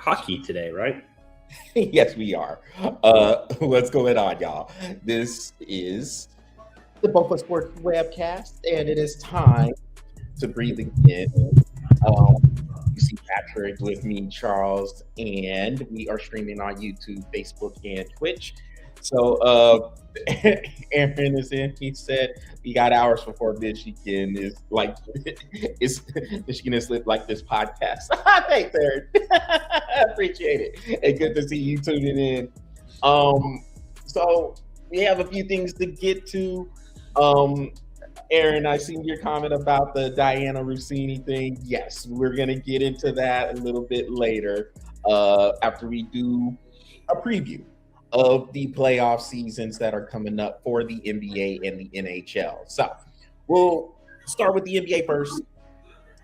hockey today, right? Yes, we are. What's going on, y'all? This is the Bofa Sports webcast, and it is time to breathe again. Um, you see Patrick with me, Charles, and we are streaming on YouTube, Facebook, and Twitch. So, Aaron is in. He said we got hours before Michigan is like, it's Michigan is like this podcast. Thanks, Aaron. I appreciate it. And good to see you tuning in. So we have a few things to get to. Aaron, I seen your comment about the Dianna Russini thing. Yes, we're gonna get into that a little bit later, after we do a preview of the playoff seasons that are coming up for the NBA and the NHL. So we'll start with the NBA first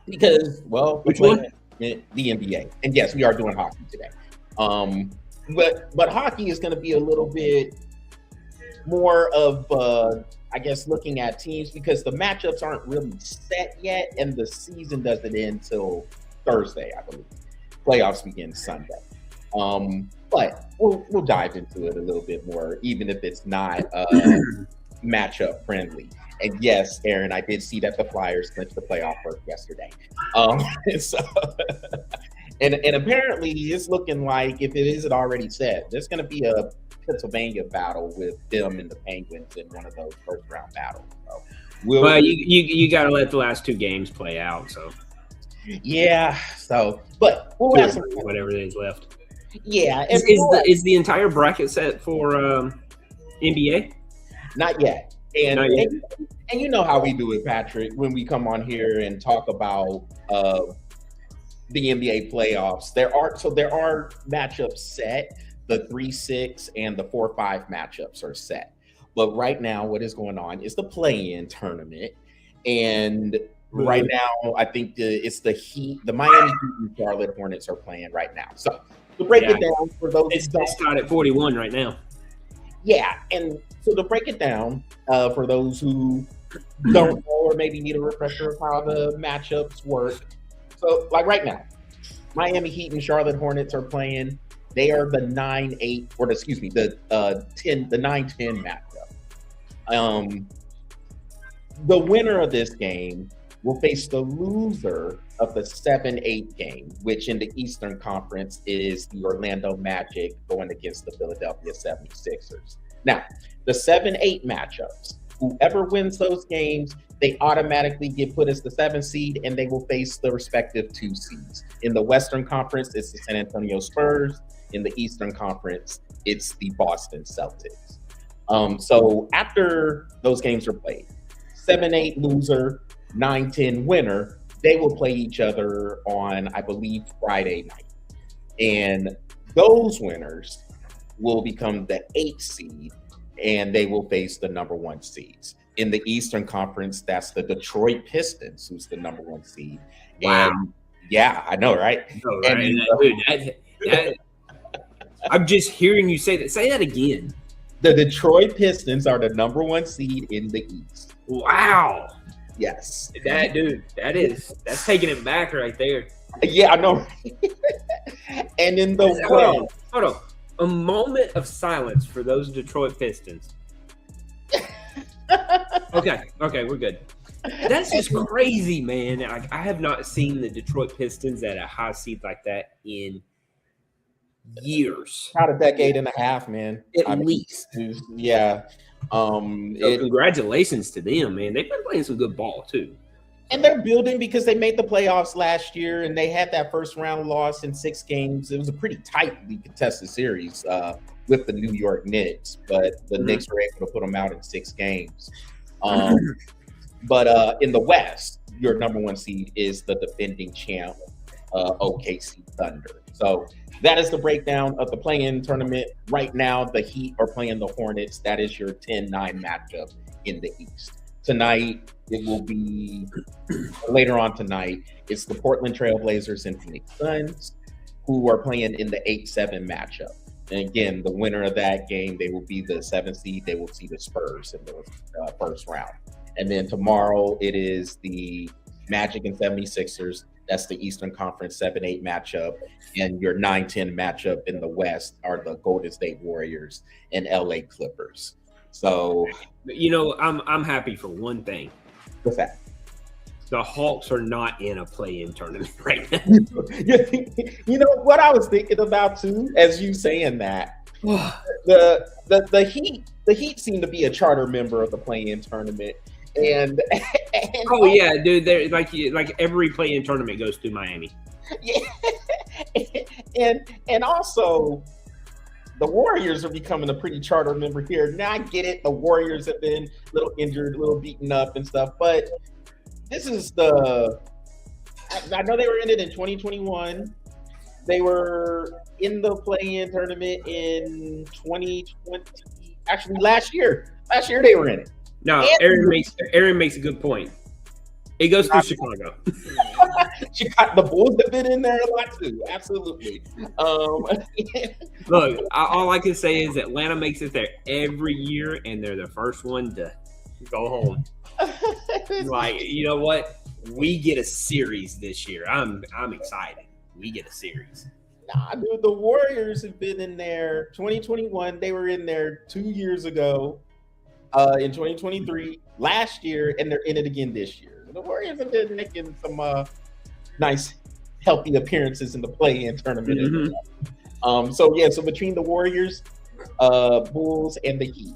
because, well, Which one? The NBA. And yes, we are doing hockey today. But hockey is going to be a little bit more of, I guess, looking at teams because the matchups aren't really set yet, and the season doesn't end till Thursday, I believe. Playoffs begin Sunday. But we'll dive into it a little bit more, even if it's not matchup friendly. And yes, Aaron, I did see that the Flyers clinched the playoff berth yesterday. So, and apparently it's looking like, if it isn't already set, there's going to be a Pennsylvania battle with them and the Penguins in one of those first round battles. So well, you got to let the last two games play out. So yeah. So, but we'll have some whatever it is left. Yeah. Is the entire bracket set for NBA? Not yet. And you know how we do it, Patrick, when we come on here and talk about the NBA playoffs. There are matchups set. The 3-6 and the 4-5 matchups are set. But right now, what is going on is the play-in tournament. And right now, I think it's the Heat, the Miami Heat and Charlotte Hornets are playing right now. So to break it down for those, it's tied at 41 right now. Yeah, and so to break it down for those who don't know or maybe need a refresher of how the matchups work. So, like right now, Miami Heat and Charlotte Hornets are playing. They are the 9-8, or excuse me, the 9-10 matchup. The winner of this game will face the loser of the 7-8 game, which in the Eastern Conference is the Orlando Magic going against the Philadelphia 76ers. Now, the 7-8 matchups, whoever wins those games, they automatically get put as the 7th seed, and they will face the respective 2 seeds. In the Western Conference, it's the San Antonio Spurs. In the Eastern Conference, it's the Boston Celtics. So after those games are played, 7-8 loser, 9-10 winner, they will play each other on, I believe, Friday night. And those winners will become the 8th seed, and they will face the number 1 seeds. In the Eastern Conference, that's the Detroit Pistons, who's the number 1 seed. Wow. And yeah, I know, right? And I'm just hearing you say that. Say that again. The Detroit Pistons are the number 1 seed in the East. Wow. Yes. That's taking it back right there. Yeah, I know. And in the West. Hold on. A moment of silence for those Detroit Pistons. Okay, we're good. That's just crazy, man. I have not seen the Detroit Pistons at a high seed like that in years. About a decade and a half, man. At least. Yeah. Congratulations to them, man. They've been playing some good ball, too. And they're building because they made the playoffs last year, and they had that first round loss in 6 games. It was a pretty tightly contested series with the New York Knicks, but the Knicks were able to put them out in 6 games. But in the West, your number 1 seed is the defending champ, OKC Thunder. So that is the breakdown of the play-in tournament. Right now, the Heat are playing the Hornets. That is your 10-9 matchup in the East. Tonight, it will be later on tonight. It's the Portland Trailblazers and Phoenix Suns who are playing in the 8-7 matchup. And again, the winner of that game, they will be the 7th seed. They will see the Spurs in the first round. And then tomorrow, it is the Magic and 76ers That's the Eastern Conference 7-8 matchup. And your 9-10 matchup in the West are the Golden State Warriors and LA Clippers. So, I'm happy for one thing. what's that? The Hawks are not in a play-in tournament right now. You know what I was thinking about too, as you saying that, the Heat seem to be a charter member of the play-in tournament, and oh yeah, dude, they're like every play-in tournament goes through Miami. Yeah, and also the Warriors are becoming a pretty charter member here. Now I get it, the Warriors have been a little injured, a little beaten up and stuff, but this is I know they were in it in 2021. They were in the play-in tournament in 2020. Actually, last year. Last year they were in it. No, Aaron makes a good point. It goes through Chicago. The Bulls have been in there a lot too. Absolutely. Look, all I can say is Atlanta makes it there every year, and they're the first one to go home. Like, you know what? We get a series this year. I'm excited. We get a series. Nah, dude, the Warriors have been in there 2021. They were in there 2 years ago, in 2023, last year, and they're in it again this year. The Warriors have been making some nice, healthy appearances in the play-in tournament. Mm-hmm. So between the Warriors, Bulls, and the Heat,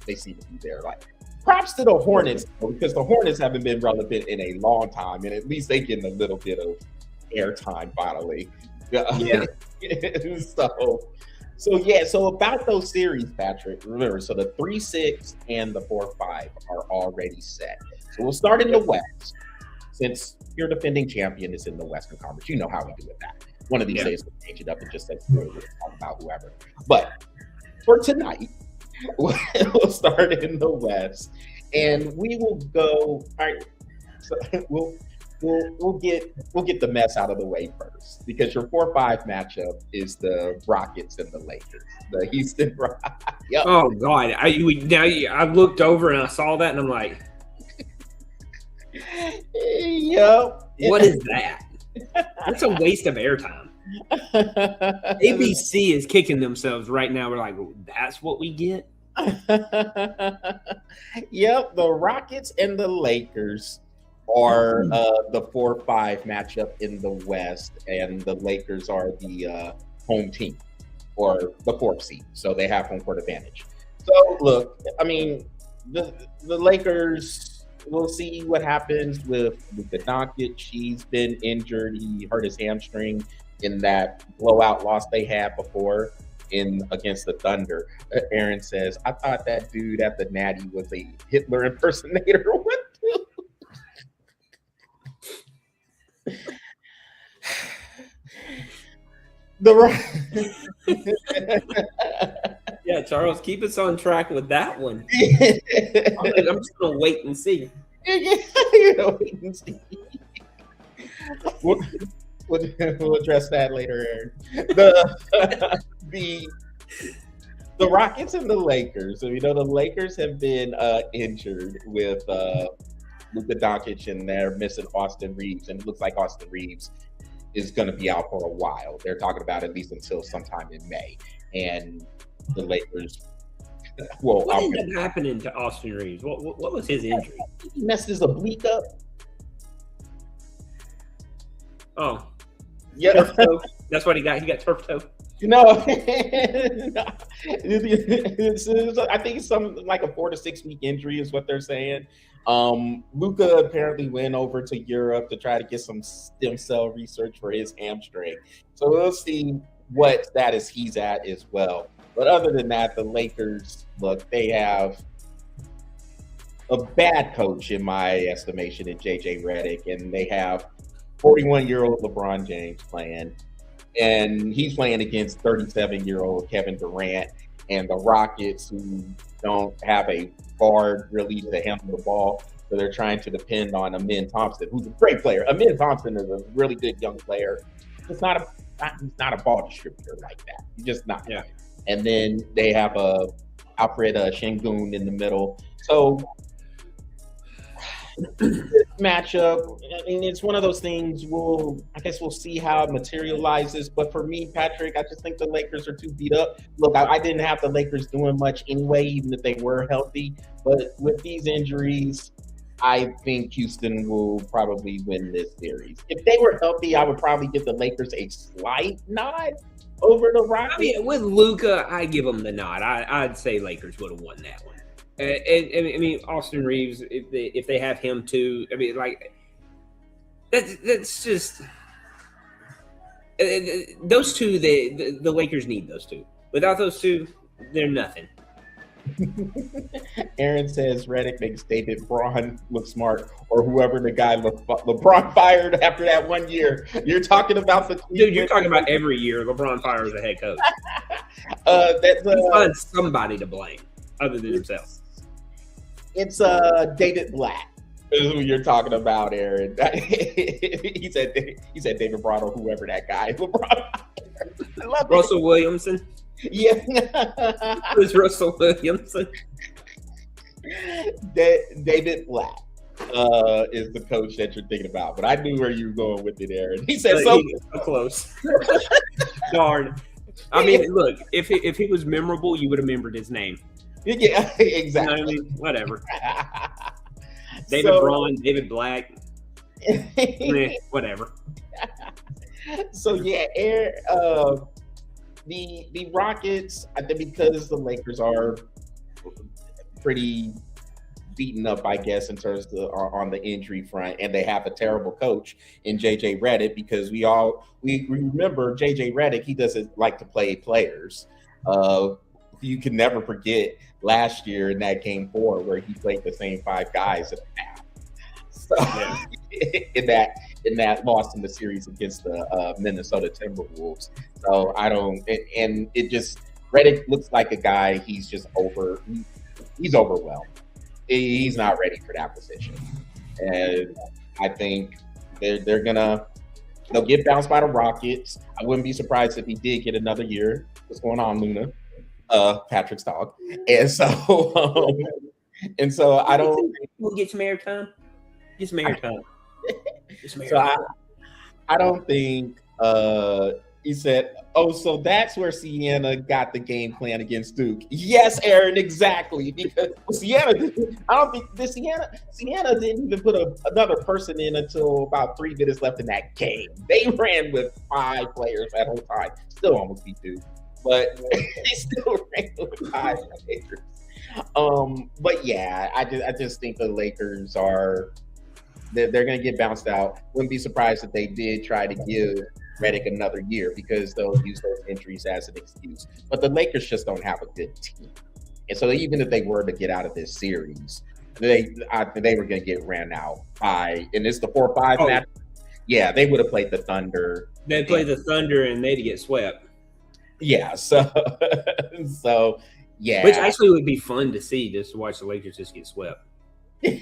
they seem to be there. Like, props to the Hornets, because the Hornets haven't been relevant in a long time, and at least they getting a little bit of airtime finally. Yeah. So about those series, Patrick, remember, so the 3-6 and the 4-5 are already set. So we'll start in the West. Since your defending champion is in the Western Conference, you know how we do with that. One of these days we'll change it up and just say, we'll talk about whoever. But for tonight, we'll start in the West, and we will go. All right, so we'll get the mess out of the way first, because your 4-5 matchup is the Rockets and the Lakers, the Houston Rockets. Yep. Oh God! I looked over and I saw that, and I'm like, yep. What is that? That's a waste of airtime. ABC is kicking themselves right now. We're like, that's what we get. Yep, the Rockets and the Lakers are the 4-5 matchup in the West, and the Lakers are the home team, or the 4th seed, so they have home court advantage. So look, I mean, the Lakers, we'll see what happens with Luka Doncic. He's been injured. He hurt his hamstring in that blowout loss they had before against the Thunder. Aaron says, I thought that dude at the Natty was a Hitler impersonator. What? Yeah, Charles, keep us on track with that one. I'm just gonna wait and see. Wait and see. We'll address that later, Aaron. The Rockets and the Lakers. So, the Lakers have been injured with Luka Doncic, and they're missing Austin Reeves, and it looks like Austin Reeves is going to be out for a while. They're talking about at least until sometime in May. And the Lakers, what ended up happening to Austin Reeves? What was his injury? He messed his oblique up. Oh, yeah, that's what he got. He got turf toe. No, I think it's like a 4 to 6 week injury is what they're saying. Luka apparently went over to Europe to try to get some stem cell research for his hamstring. So we'll see what status he's at as well. But other than that, the Lakers, look, they have a bad coach in my estimation in JJ Redick, and they have 41-year-old LeBron James playing, and he's playing against 37-year-old Kevin Durant and the Rockets, who don't have a guard really to handle the ball. So they're trying to depend on Amin Thompson, who's a great player. Amin Thompson is a really good young player. He's not a ball distributor like that. He's just not. Yeah. And then they have Alfred Şengün in the middle. So this matchup, I mean, it's one of those things. I guess we'll see how it materializes. But for me, Patrick, I just think the Lakers are too beat up. Look, I didn't have the Lakers doing much anyway, even if they were healthy. But with these injuries, I think Houston will probably win this series. If they were healthy, I would probably give the Lakers a slight nod over the Rockets. I mean, with Luka, I give them the nod. I'd say Lakers would have won that one. I mean, Austin Reeves, if they have him too, I mean, like that's just those two. The Lakers need those two. Without those two, they're nothing. Aaron says Redick makes David Braun look smart, or whoever the guy LeBron fired after that 1 year. You're talking about the dude. You're talking about every year LeBron fires a head coach. He finds somebody to blame other than himself. It's David Black is who you're talking about, Aaron. he said David Braun or whoever that guy LeBron. Russell Williamson. Yeah. Who's Russell Williamson? David Black is the coach that you're thinking about. But I knew where you were going with it, Aaron. He said so close. Darn. I mean, look, if he was memorable, you would have remembered his name. Yeah, exactly. You know what I mean? Whatever. David Braun, David Black. Whatever. So yeah, the Rockets, I think, because the Lakers are pretty beaten up, I guess, in terms of on the injury front, and they have a terrible coach in JJ Redick, because we remember JJ Redick, he doesn't like to play players. You can never forget last year in that game 4 where he played the same 5 guys in the half. So yeah. in that loss in the series against the Minnesota Timberwolves. So and it just, Redick looks like a guy, he's overwhelmed. He's not ready for that position. And I think they'll get bounced by the Rockets. I wouldn't be surprised if he did get another year. What's going on, Luna? Patrick's dog. And so I don't. We'll get some airtime. Get some airtime. So I don't think he said, oh, so that's where Sienna got the game plan against Duke. Yes, Aaron, exactly. Because Sienna didn't even put another person in until about 3 minutes left in that game. They ran with 5 players at whole time. Still almost beat Duke, but they still ran with 5 players. But yeah, I just think the Lakers they're going to get bounced out. Wouldn't be surprised if they did try to give Redick another year, because they'll use those injuries as an excuse. But the Lakers just don't have a good team. And so even if they were to get out of this series, they were going to get ran out by, and it's the 4-5 match. Yeah, they would have played the Thunder. They'd play the Thunder and they'd get swept. Yeah, so yeah. Which actually would be fun to see, just to watch the Lakers just get swept. I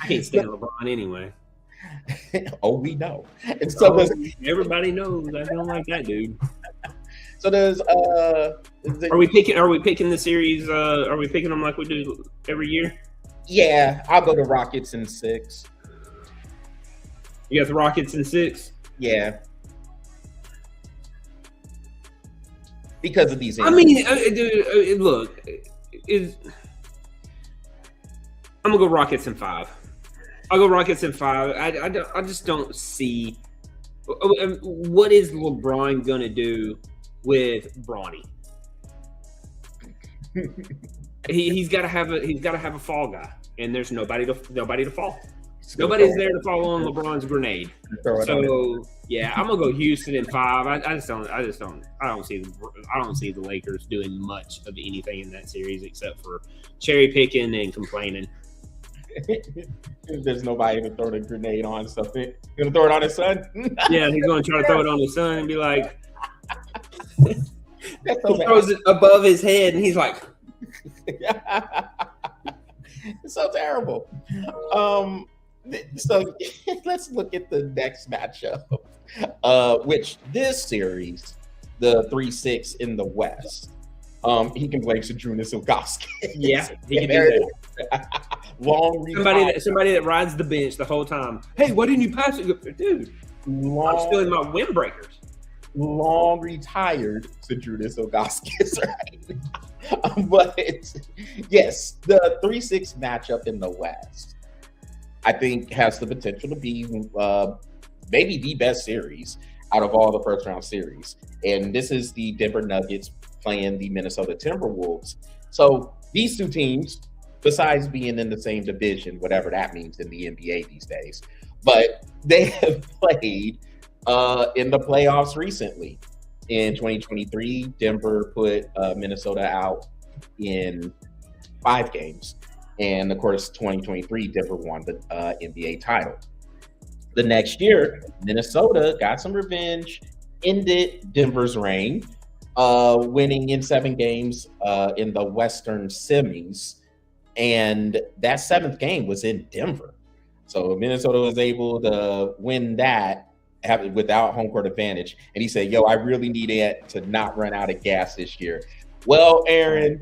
can't stand LeBron anyway. Oh, we know. And so everybody knows I don't like that dude. So there's are we picking the series? Are we picking them like we do every year? Yeah, I'll go to Rockets in 6. You got the Rockets in 6? Yeah. Because of these injuries. I mean, dude, look, I'm gonna go Rockets in 5. I'll go Rockets in 5. I just don't see what is LeBron gonna do with Bronny. He's got to have a fall guy, and there's nobody to fall. Nobody's there to fall on LeBron's grenade. So yeah, I'm gonna go Houston in 5. I don't see the Lakers doing much of anything in that series except for cherry picking and complaining. There's nobody to throw the grenade on something. Gonna throw it on his son? Yeah, he's gonna try to throw it on his son and be like, he throws it above his head and he's like, it's so terrible. So let's look at the next matchup, which this series, the 3-6 in the West, He can blame Sadrunas Ilgauskas. Yeah, he can do that. Somebody that rides the bench the whole time. Hey, why didn't you pass it? Dude, I'm stealing my windbreakers. Long retired Sadrunas Ilgauskas, right? But yes, the 3-6 matchup in the West, I think, has the potential to be maybe the best series out of all the first round series. And this is the Denver Nuggets playing the Minnesota Timberwolves. So these two teams, besides being in the same division, whatever that means in the NBA these days, but they have played in the playoffs recently. In 2023, Denver put Minnesota out in 5 games. And of course, 2023, Denver won the NBA title. The next year, Minnesota got some revenge, ended Denver's reign, winning in 7 games in the Western semis. And that 7th game was in Denver. So Minnesota was able to win that without home court advantage. And he said, I really need it to not run out of gas this year. Well, Aaron,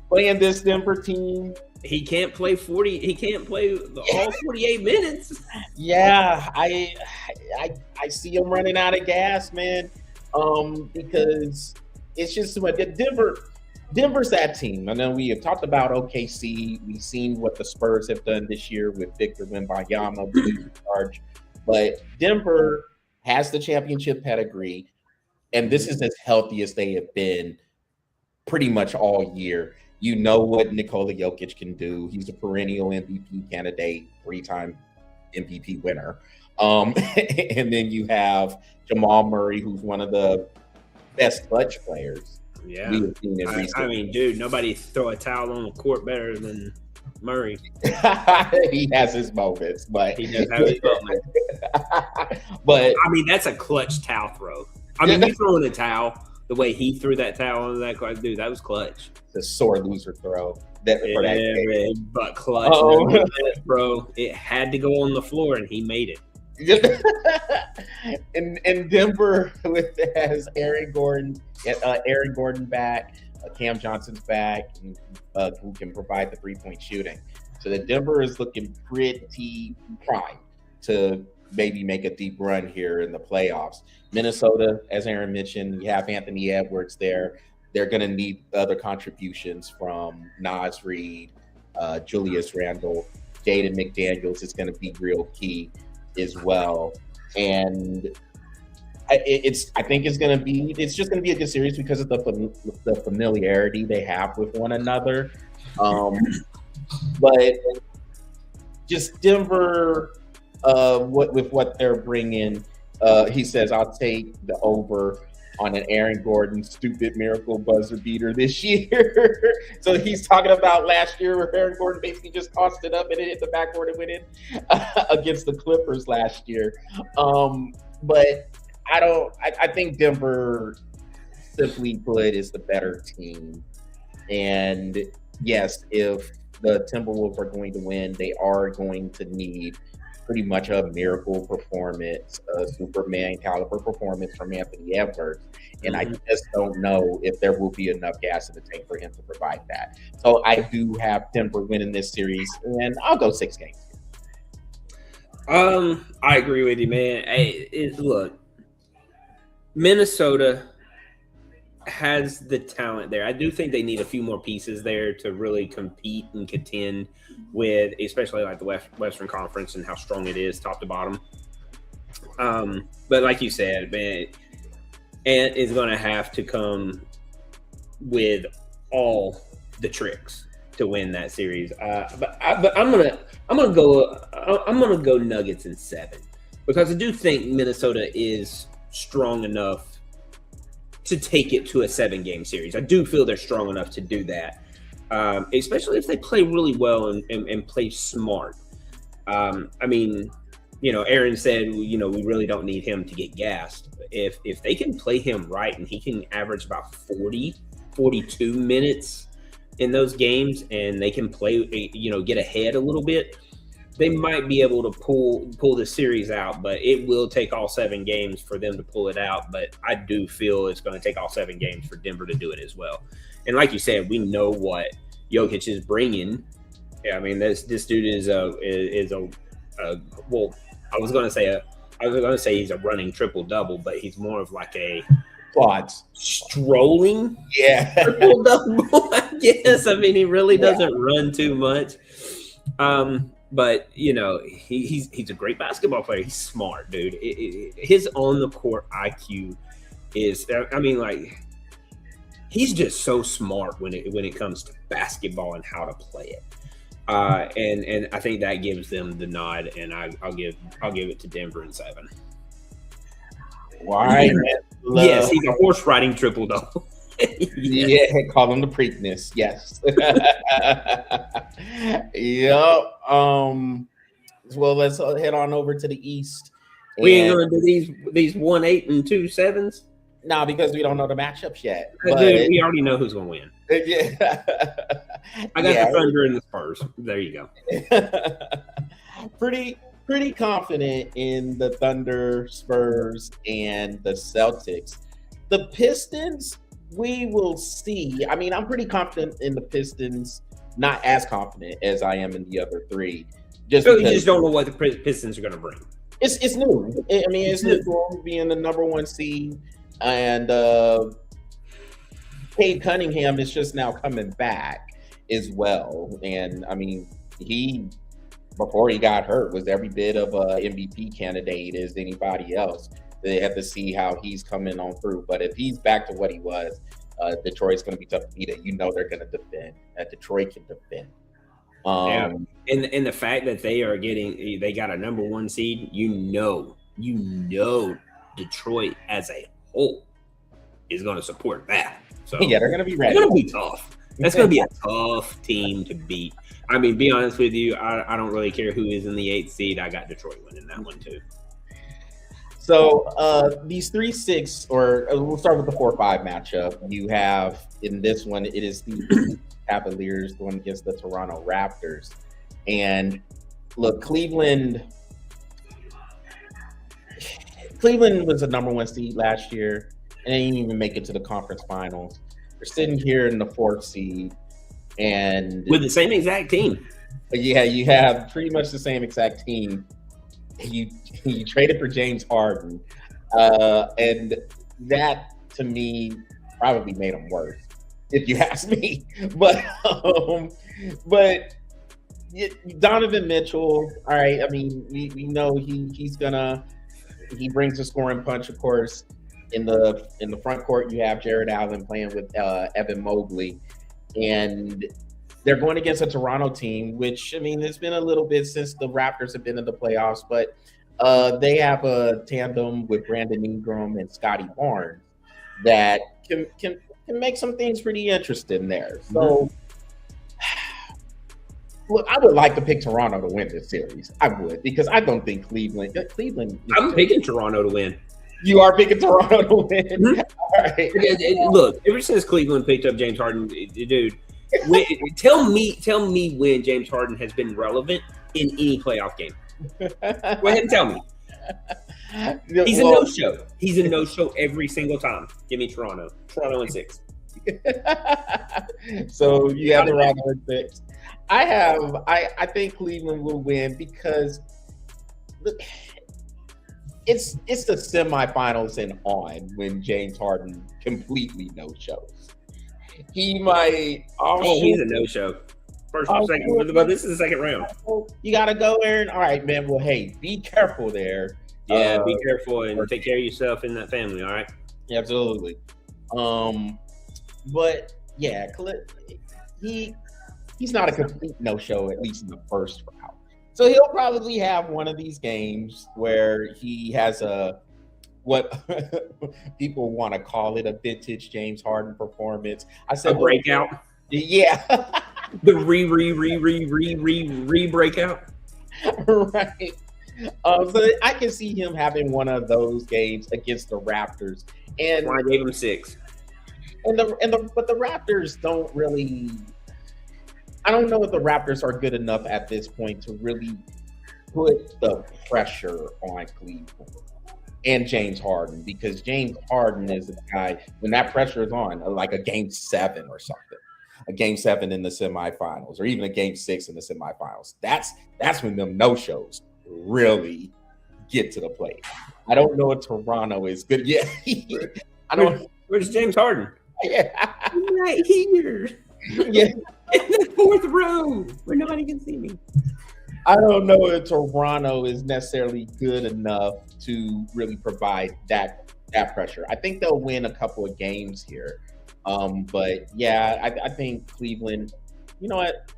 playing this Denver team, he can't play 40. He can't play all 48 minutes. Yeah, I see him running out of gas, man. Because it's just too much. Denver's that team. I know we have talked about OKC. We've seen what the Spurs have done this year with Victor Wembanyama in charge. But Denver has the championship pedigree, and this is as healthy as they have been pretty much all year. You know what Nikola Jokic can do. He's a perennial MVP candidate, 3-time MVP winner. And then you have Jamal Murray, who's one of the best clutch players. Yeah. I mean, dude, nobody throw a towel on the court better than Murray. He has his moments, but he does have his moments. But I mean, that's a clutch towel throw. I mean, you throwing a towel the way he threw that towel onto that court, dude, that was clutch. The sore loser throw. But clutch, bro. It had to go on the floor, and he made it. and Denver has Aaron Gordon back, Cam Johnson's back, who can provide the 3-point shooting. So that Denver is looking pretty prime to maybe make a deep run here in the playoffs. Minnesota, as Aaron mentioned, you have Anthony Edwards there. They're going to need other contributions from Naz Reid, Julius Randle, Jaden McDaniels is going to be real key as well. And I think it's just going to be a good series because of the familiarity they have with one another. But just Denver, with what they're bringing, he says, I'll take the over on an Aaron Gordon stupid miracle buzzer beater this year. So he's talking about last year where Aaron Gordon basically just tossed it up and it hit the backboard and went in against the Clippers last year. But I think Denver, simply put, is the better team. And yes, if the Timberwolves are going to win, they are going to need pretty much a miracle performance, a Superman caliber performance from Anthony Edwards. And I just don't know if there will be enough gas in the tank for him to provide that. So I do have Denver winning this series, and I'll go 6 games. I agree with you, man. Look, Minnesota has the talent there. I do think they need a few more pieces there to really compete and contend with, especially like the Western Conference and how strong it is top to bottom. But like you said, man, Ant is going to have to come with all the tricks to win that series. But I'm gonna go Nuggets in 7 because I do think Minnesota is strong enough to take it to a 7-game series. I do feel they're strong enough to do that, especially if they play really well and play smart. I mean, Aaron said, we really don't need him to get gassed. If they can play him right and he can average about 42 minutes in those games and they can play, get ahead a little bit, they might be able to pull the series out, but it will take all 7 games for them to pull it out. But I do feel it's going to take all 7 games for Denver to do it as well. And like you said, we know what Jokic is bringing. Yeah, I mean, this dude is a well, I was going to say he's a running triple double, but he's more of like a quads strolling triple double. I guess. I mean, he really doesn't run too much. But you know, he's a great basketball player. He's smart, dude. His on the court IQ is, I mean, like, he's just so smart when it comes to basketball and how to play it. And I think that gives them the nod, and I'll give it to Denver in 7. All right. Yes, he's a horse riding triple double. Yeah, call him the Preakness. Yes. Yep. Well, let's head on over to the East. We ain't gonna do these 1-8 and 2-7s. No, because we don't know the matchups yet. Dude, we already know who's gonna win. Yeah. I got the Thunder and the Spurs. There you go. Pretty confident in the Thunder, Spurs, and the Celtics. The Pistons, we will see. I mean, I'm pretty confident in the Pistons, not as confident as I am in the other 3. You just don't know what the Pistons are going to bring. It's new. I mean, it's new for them being the number 1 seed, and Cade Cunningham is just now coming back as well. And I mean, he, before he got hurt, was every bit of a MVP candidate as anybody else. They have to see how he's coming on through. But if he's back to what he was, Detroit's going to be tough to beat. You know they're going to defend. Detroit can defend. And the fact that they got a number 1 seed, you know, Detroit as a whole is going to support that. So yeah, they're going to be ready. It's going to be tough. That's going to be a tough team to beat. I mean, be honest with you, I don't really care who is in the 8th seed. I got Detroit winning that one too. So these 3-6, or we'll start with the 4-5 matchup. You have in this one, it is the Cavaliers going against the Toronto Raptors. And look, Cleveland was a number 1 seed last year, and they didn't even make it to the conference finals. They're sitting here in the 4th seed, and with the same exact team. Yeah, you have pretty much the same exact team. You traded for James Harden, and that to me probably made him worse, if you ask me. But Donovan Mitchell, all right. I mean, we know he brings a scoring punch, of course. In the front court, you have Jared Allen playing with Evan Mobley, and they're going against a Toronto team, which, I mean, it's been a little bit since the Raptors have been in the playoffs, but they have a tandem with Brandon Ingram and Scotty Barnes that can make some things pretty interesting there. So, look, I would like to pick Toronto to win this series. I would, because I don't think Cleveland. I'm picking Toronto to win. You are picking Toronto to win. Mm-hmm. All right. Look, ever since Cleveland picked up James Harden, dude. Tell me when James Harden has been relevant in any playoff game. Go ahead and tell me. He's a no-show. He's a no-show every single time. Give me Toronto. Toronto in 6. So you have Toronto in 6. I think Cleveland will win because it's the semifinals and on when James Harden completely no-shows. He might. He's a no-show. First or second, but this is the second round. You got to go there. And, all right, man. Well, hey, be careful there. Yeah, be careful and take care of yourself and that family. All right. Absolutely. But yeah, he's not a complete no-show, at least in the first round. So he'll probably have one of these games where he has what people want to call it, a vintage James Harden performance. I said a breakout. Yeah. The breakout. Right. So I can see him having one of those games against the Raptors. And I gave him 6. But the Raptors don't really. I don't know if the Raptors are good enough at this point to really put the pressure on Cleveland and James Harden, because James Harden is a guy, when that pressure is on, like a game 7 or something, a game 7 in the semifinals, or even a game 6 in the semifinals. That's when them no-shows really get to the plate. I don't know if Toronto is good yet. I don't. Where's James Harden? Yeah. Right here. Yeah. In the 4th row where nobody can see me. I don't know if Toronto is necessarily good enough to really provide that pressure. I think they'll win a couple of games here. But yeah, I think Cleveland, you know what?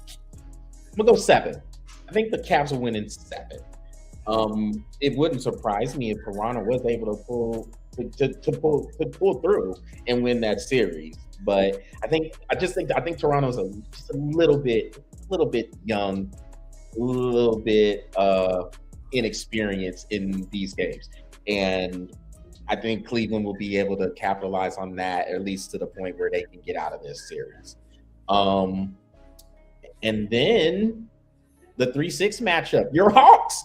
I'm gonna go 7. I think the Cavs will win in 7. It wouldn't surprise me if Toronto was able to pull through and win that series. But I think Toronto's just a little bit young, a little bit inexperienced in these games, and I think Cleveland will be able to capitalize on that, at least to the point where they can get out of this series. And then the 3-6 matchup, your Hawks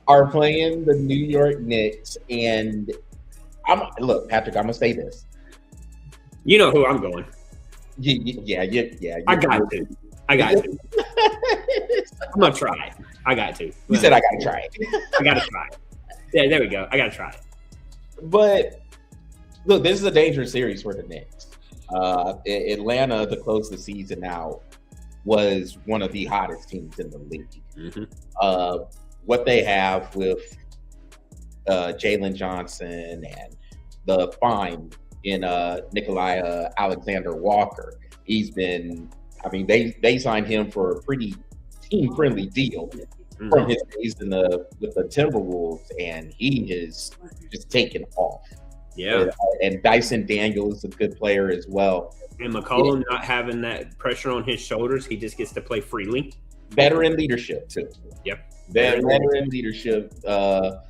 are playing the New York Knicks, and look, Patrick, I'm gonna say this. You know who I'm going. Yeah. I got to. I'm gonna try it. I got to. You said I gotta try it. I gotta try it. Yeah, there we go. I gotta try it. But look, this is a dangerous series for the Knicks. Atlanta, to close the season out, was one of the hottest teams in the league. Mm-hmm. What they have with Jalen Johnson and the find in Nikolai Alexander Walker, he's been. I mean, they signed him for a pretty team-friendly deal from his days with the Timberwolves, and he is just taken off. Yeah. And Dyson Daniel is a good player as well. And McCollum not having that pressure on his shoulders, he just gets to play freely. Veteran leadership, too. Yep. Veteran leadership. A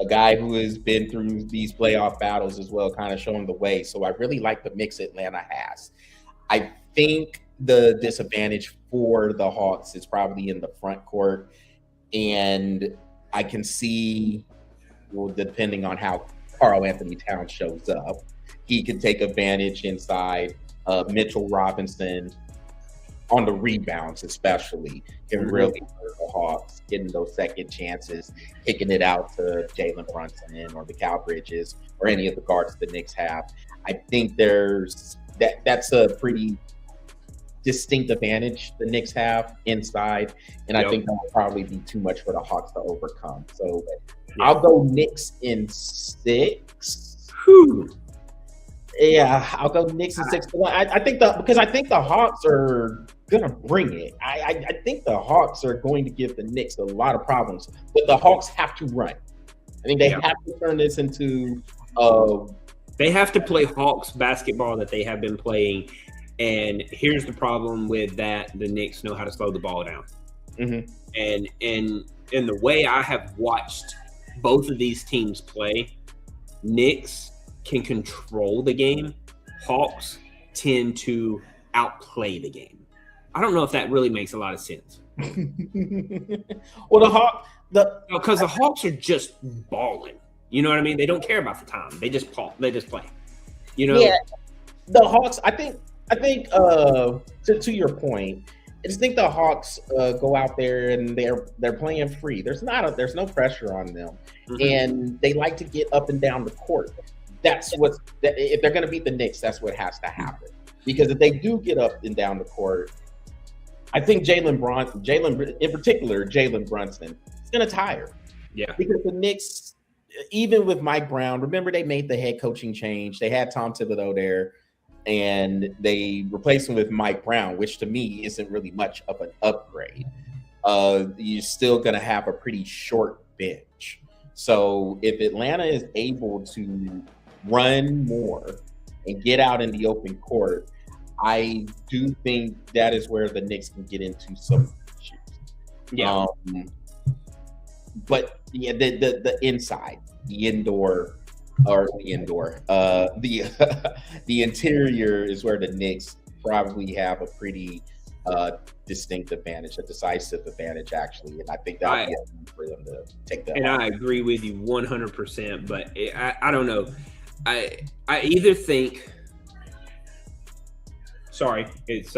guy who has been through these playoff battles as well, kind of showing the way. So I really like the mix Atlanta has. I think the disadvantage for the Hawks is probably in the front court. And I can see, well, depending on how Karl Anthony Towns shows up, he can take advantage inside. Mitchell Robinson on the rebounds especially can really hurt the Hawks, getting those second chances, kicking it out to Jalen Brunson or the Cal Bridges or any of the guards the Knicks have. I think that's a pretty distinct advantage the Knicks have inside, and I think that will probably be too much for the Hawks to overcome. So I'll go Knicks in 6. Whew. Yeah, I'll go Knicks in 6. I think the Hawks are gonna bring it. I think the Hawks are going to give the Knicks a lot of problems, but the Hawks have to run. I think they have to turn this into. They have to play Hawks basketball that they have been playing. And here's the problem with that: the Knicks know how to slow the ball down. Mm-hmm. And in the way I have watched both of these teams play, Knicks can control the game. Hawks tend to outplay the game. I don't know if that really makes a lot of sense. Well, because the Hawks are just balling. You know what I mean? They don't care about the time. They just play. You know? Yeah. The Hawks, I think to your point, I just think the Hawks go out there and they're playing free. There's no pressure on them, and they like to get up and down the court. If they're going to beat the Knicks, that's what has to happen. Because if they do get up and down the court, I think Jalen Brunson is going to tire. Yeah, because the Knicks, even with Mike Brown, remember they made the head coaching change. They had Tom Thibodeau there, and they replaced him with Mike Brown, which to me isn't really much of an upgrade. You're still going to have a pretty short bench. So if Atlanta is able to run more and get out in the open court, I do think that is where the Knicks can get into some issues. Yeah. But yeah, the inside, the interior is where the Knicks probably have a pretty distinct advantage, a decisive advantage, actually. And I think that would be enough for them to take that. And I agree with you 100%. But I don't know. I either think. Sorry, it's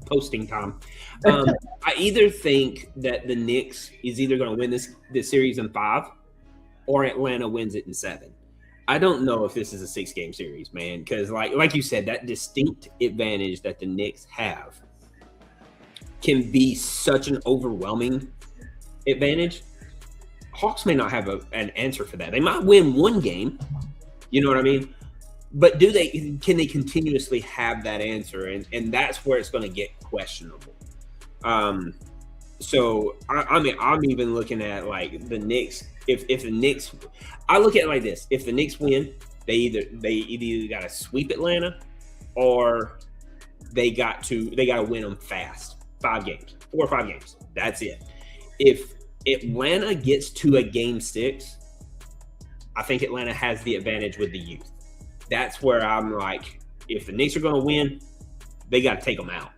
posting time. I either think that the Knicks is either going to win this series in 5, or Atlanta wins it in 7. I don't know if this is a 6-game series, man, because like you said, that distinct advantage that the Knicks have can be such an overwhelming advantage. Hawks may not have an answer for that. They might win 1 game, you know what I mean? But can they continuously have that answer? And that's where it's going to get questionable. So I mean, I'm even looking at like the Knicks. If the Knicks, I look at it like this: if the Knicks win, they either got to sweep Atlanta, or they got to win them fast. 4 or 5 games. That's it. If Atlanta gets to a game 6, I think Atlanta has the advantage with the youth. That's where I'm like, if the Knicks are going to win, they got to take them out.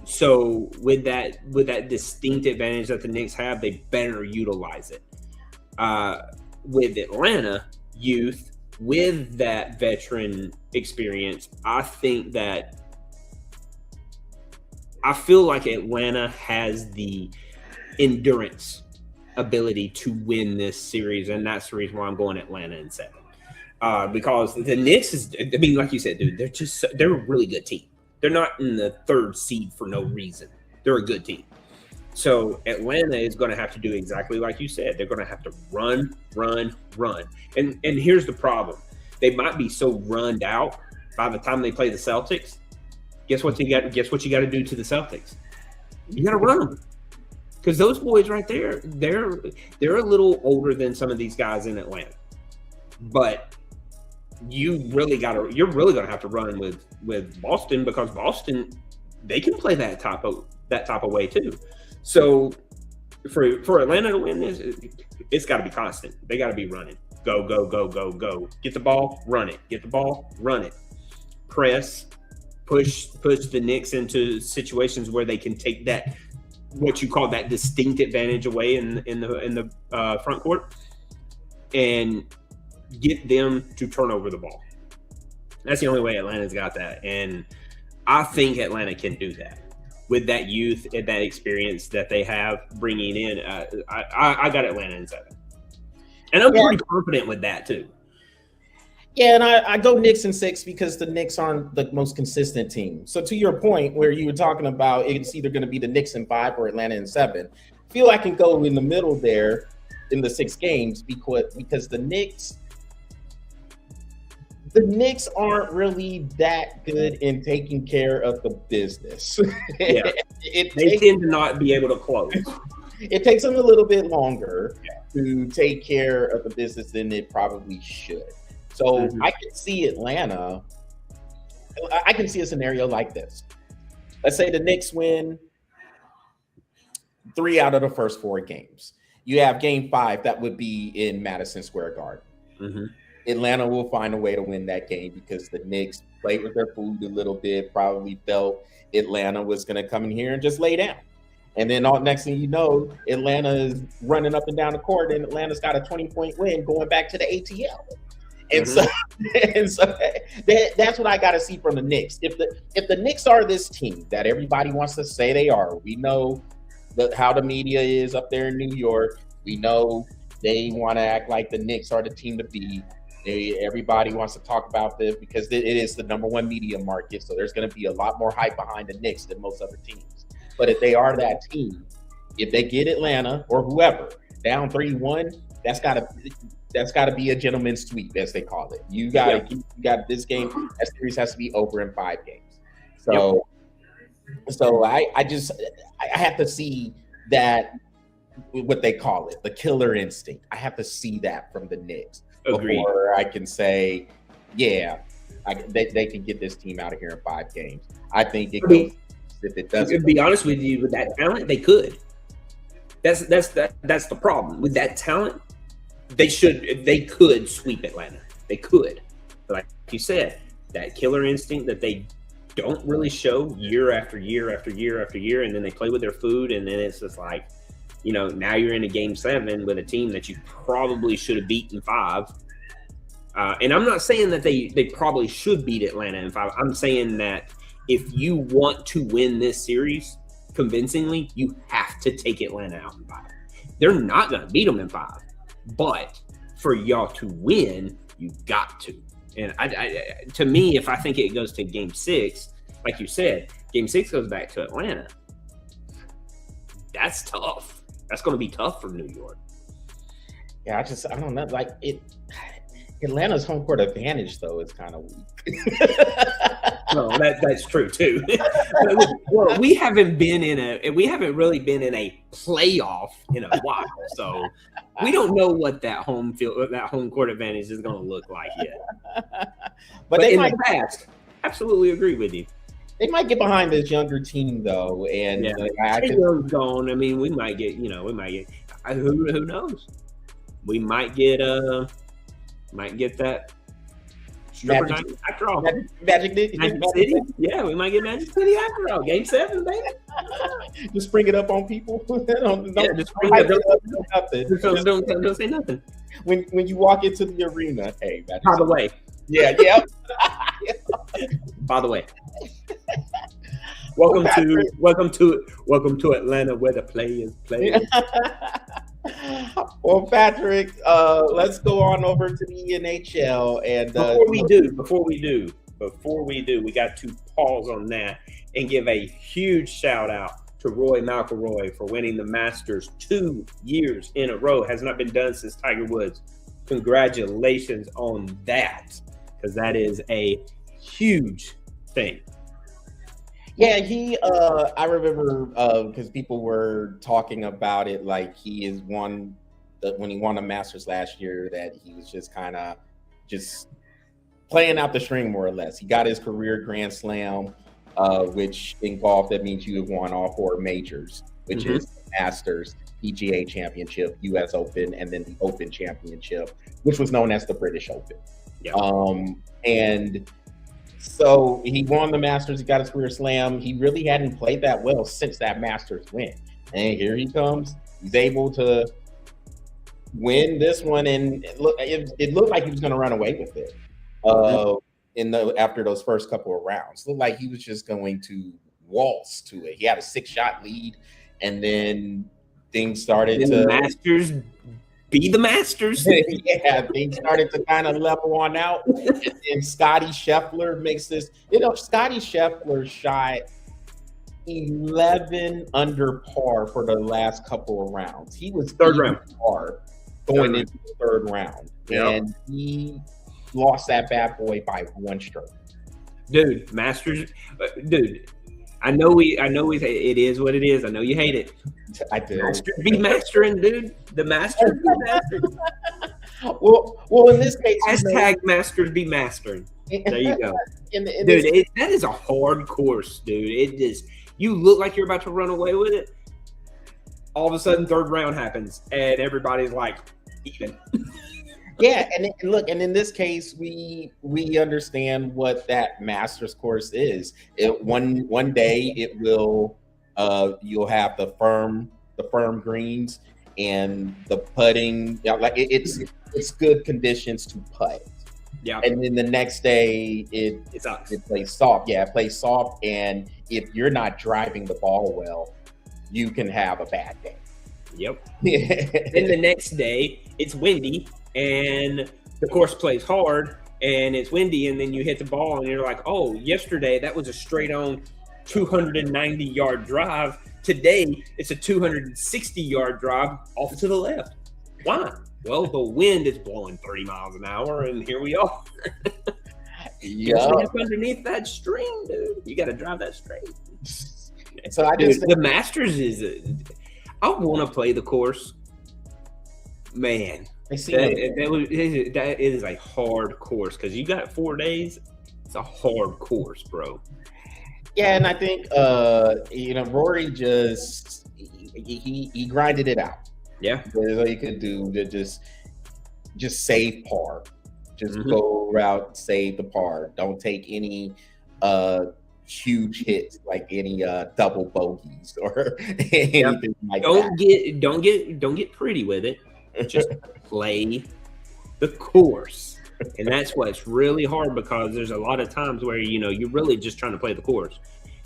So with that distinct advantage that the Knicks have, they better utilize it. With Atlanta youth, with that veteran experience, I feel like Atlanta has the endurance ability to win this series, and that's the reason why I'm going Atlanta in 7. Because the Knicks like you said, dude, they're a really good team. They're not in the 3rd seed for no reason. They're a good team. So Atlanta is going to have to do exactly like you said. They're going to have to run. And here's the problem. They might be so runned out by the time they play the Celtics. Guess what you got to do to the Celtics? You got to run them. Because those boys right there, they're a little older than some of these guys in Atlanta. But you're really going to have to run with Boston, because Boston, they can play that type of way too. So for Atlanta to win this, it's got to be constant. They got to be running. Go. Get the ball, run it. Get the ball, run it. Press, push the Knicks into situations where they can take that, what you call that distinct advantage away in the front court, and get them to turn over the ball. That's the only way Atlanta's got that. And I think Atlanta can do that with that youth and that experience that they have bringing in. I got Atlanta in 7. And I'm pretty confident with that too. Yeah, and I go Knicks in 6 because the Knicks aren't the most consistent team. So to your point where you were talking about it's either going to be the Knicks in 5 or Atlanta in 7, I feel I can go in the middle there in the 6 games because the Knicks aren't really that good in taking care of the business. Yeah. They tend to not be able to close. It takes them a little bit longer to take care of the business than it probably should. So I can see Atlanta. I can see a scenario like this. Let's say the Knicks win 3 out of the first 4 games. You have game 5 that would be in Madison Square Garden. Mm-hmm. Atlanta will find a way to win that game because the Knicks played with their food a little bit, probably felt Atlanta was going to come in here and just lay down. And then next thing you know, Atlanta is running up and down the court, and Atlanta's got a 20-point win going back to the ATL. And so that's what I got to see from the Knicks. If the Knicks are this team that everybody wants to say they are, we know how the media is up there in New York. We know they want to act like the Knicks are the team to beat. Everybody wants to talk about this because it is the number 1 media market. So there's going to be a lot more hype behind the Knicks than most other teams. But if they are that team, if they get Atlanta or whoever down 3-1, that's got to be a gentleman's sweep, as they call it. You got this game. That series has to be over in 5 games. So I have to see that, what they call it, the killer instinct. I have to see that from the Knicks. Agreed. Before I can say, they can get this team out of here in 5 games. I think it goes. If it doesn't, to be honest with you, with that talent, they could. That's the problem with that talent. They could sweep Atlanta. They could, but like you said, that killer instinct that they don't really show year after year after year after year, and then they play with their food, and then it's just like, now you're in a game 7 with a team that you probably should have beaten 5. And I'm not saying that they probably should beat Atlanta in 5. I'm saying that if you want to win this series convincingly, you have to take Atlanta out in 5. They're not going to beat them in 5, but for y'all to win, you got to. And to me, if I think it goes to game 6, like you said, game 6 goes back to Atlanta. That's tough. That's going to be tough for New York. Yeah, I don't know. Like Atlanta's home court advantage though is kind of weak. No, that's true too. Well, we haven't really been in a playoff in a while, so we don't know what that home court advantage is going to look like yet. But in the past, absolutely agree with you. They might get behind this younger team though, and Taylor's gone. I mean, we might get, who knows? We might get that stripper night after all. Magic City? Yeah, we might get Magic City after all. Game 7, baby. Just spring it up on people. Don't say nothing. When you walk into the arena, hey, Magic by the way. Yeah. By the way. Welcome to Atlanta where the players play. Well, Patrick, let's go on over to the NHL. And before we do, we got to pause on that and give a huge shout out to Roy McIlroy for winning the Masters 2 years in a row. Has not been done since Tiger Woods. Congratulations on that, because that is a huge thing. Yeah, I remember because people were talking about it like he is when he won the Masters last year, that he was just kind of just playing out the string more or less. He got his career Grand Slam, which in golf, that means you have won all 4 majors, which is the Masters, PGA Championship, US Open, and then the Open Championship, which was known as the British Open. Yeah. And so he won the Masters. He got his career slam. He really hadn't played that well since that Masters win. And here he comes. He's able to win this one. And it looked like he was going to run away with it after those first couple of rounds. Looked like he was just going to waltz to it. He had a 6-shot lead. And then things started the Masters be the Masters. Yeah, things started to kind of level on out. And Scotty Scheffler makes this. Scotty Scheffler shot 11 under par for the last couple of rounds. He was third round par going into the 3rd round. Yep. And he lost that bad boy by 1 stroke. Dude, Masters. Dude, I know it is what it is. I know you hate it. I do. Masters be mastering, dude. The Masters be mastering. well, in this case, hashtag Masters be mastering. There you go. That is a hard course, dude. It just, you look like you're about to run away with it. All of a sudden, 3rd round happens, and everybody's like, even. Yeah, and look, and in this case, we understand what that Masters course is. One day it will, you'll have the firm greens and the putting. Like it's good conditions to putt. Yeah, and then the next day it plays soft. Yeah, it plays soft, and if you're not driving the ball well, you can have a bad day. Yep. Then the next day it's windy. And the course plays hard and it's windy, and then you hit the ball and you're like, oh, yesterday that was a straight on 290-yard drive. Today it's a 260-yard drive off to the left. Why? Well, the wind is blowing 30 miles an hour, and here we are. Yeah. Underneath that string, dude. You got to drive that straight. So the Masters is I want to play the course. Man. That is a hard course because you got 4 days. It's a hard course, bro. Yeah, and I think Rory just he grinded it out. Yeah, that's all you could do to just save par, just go route, save the par. Don't take any huge hits like any double bogeys or anything like don't that. Don't get pretty with it. Just play the course. And that's what's really hard, because there's a lot of times where you're really just trying to play the course,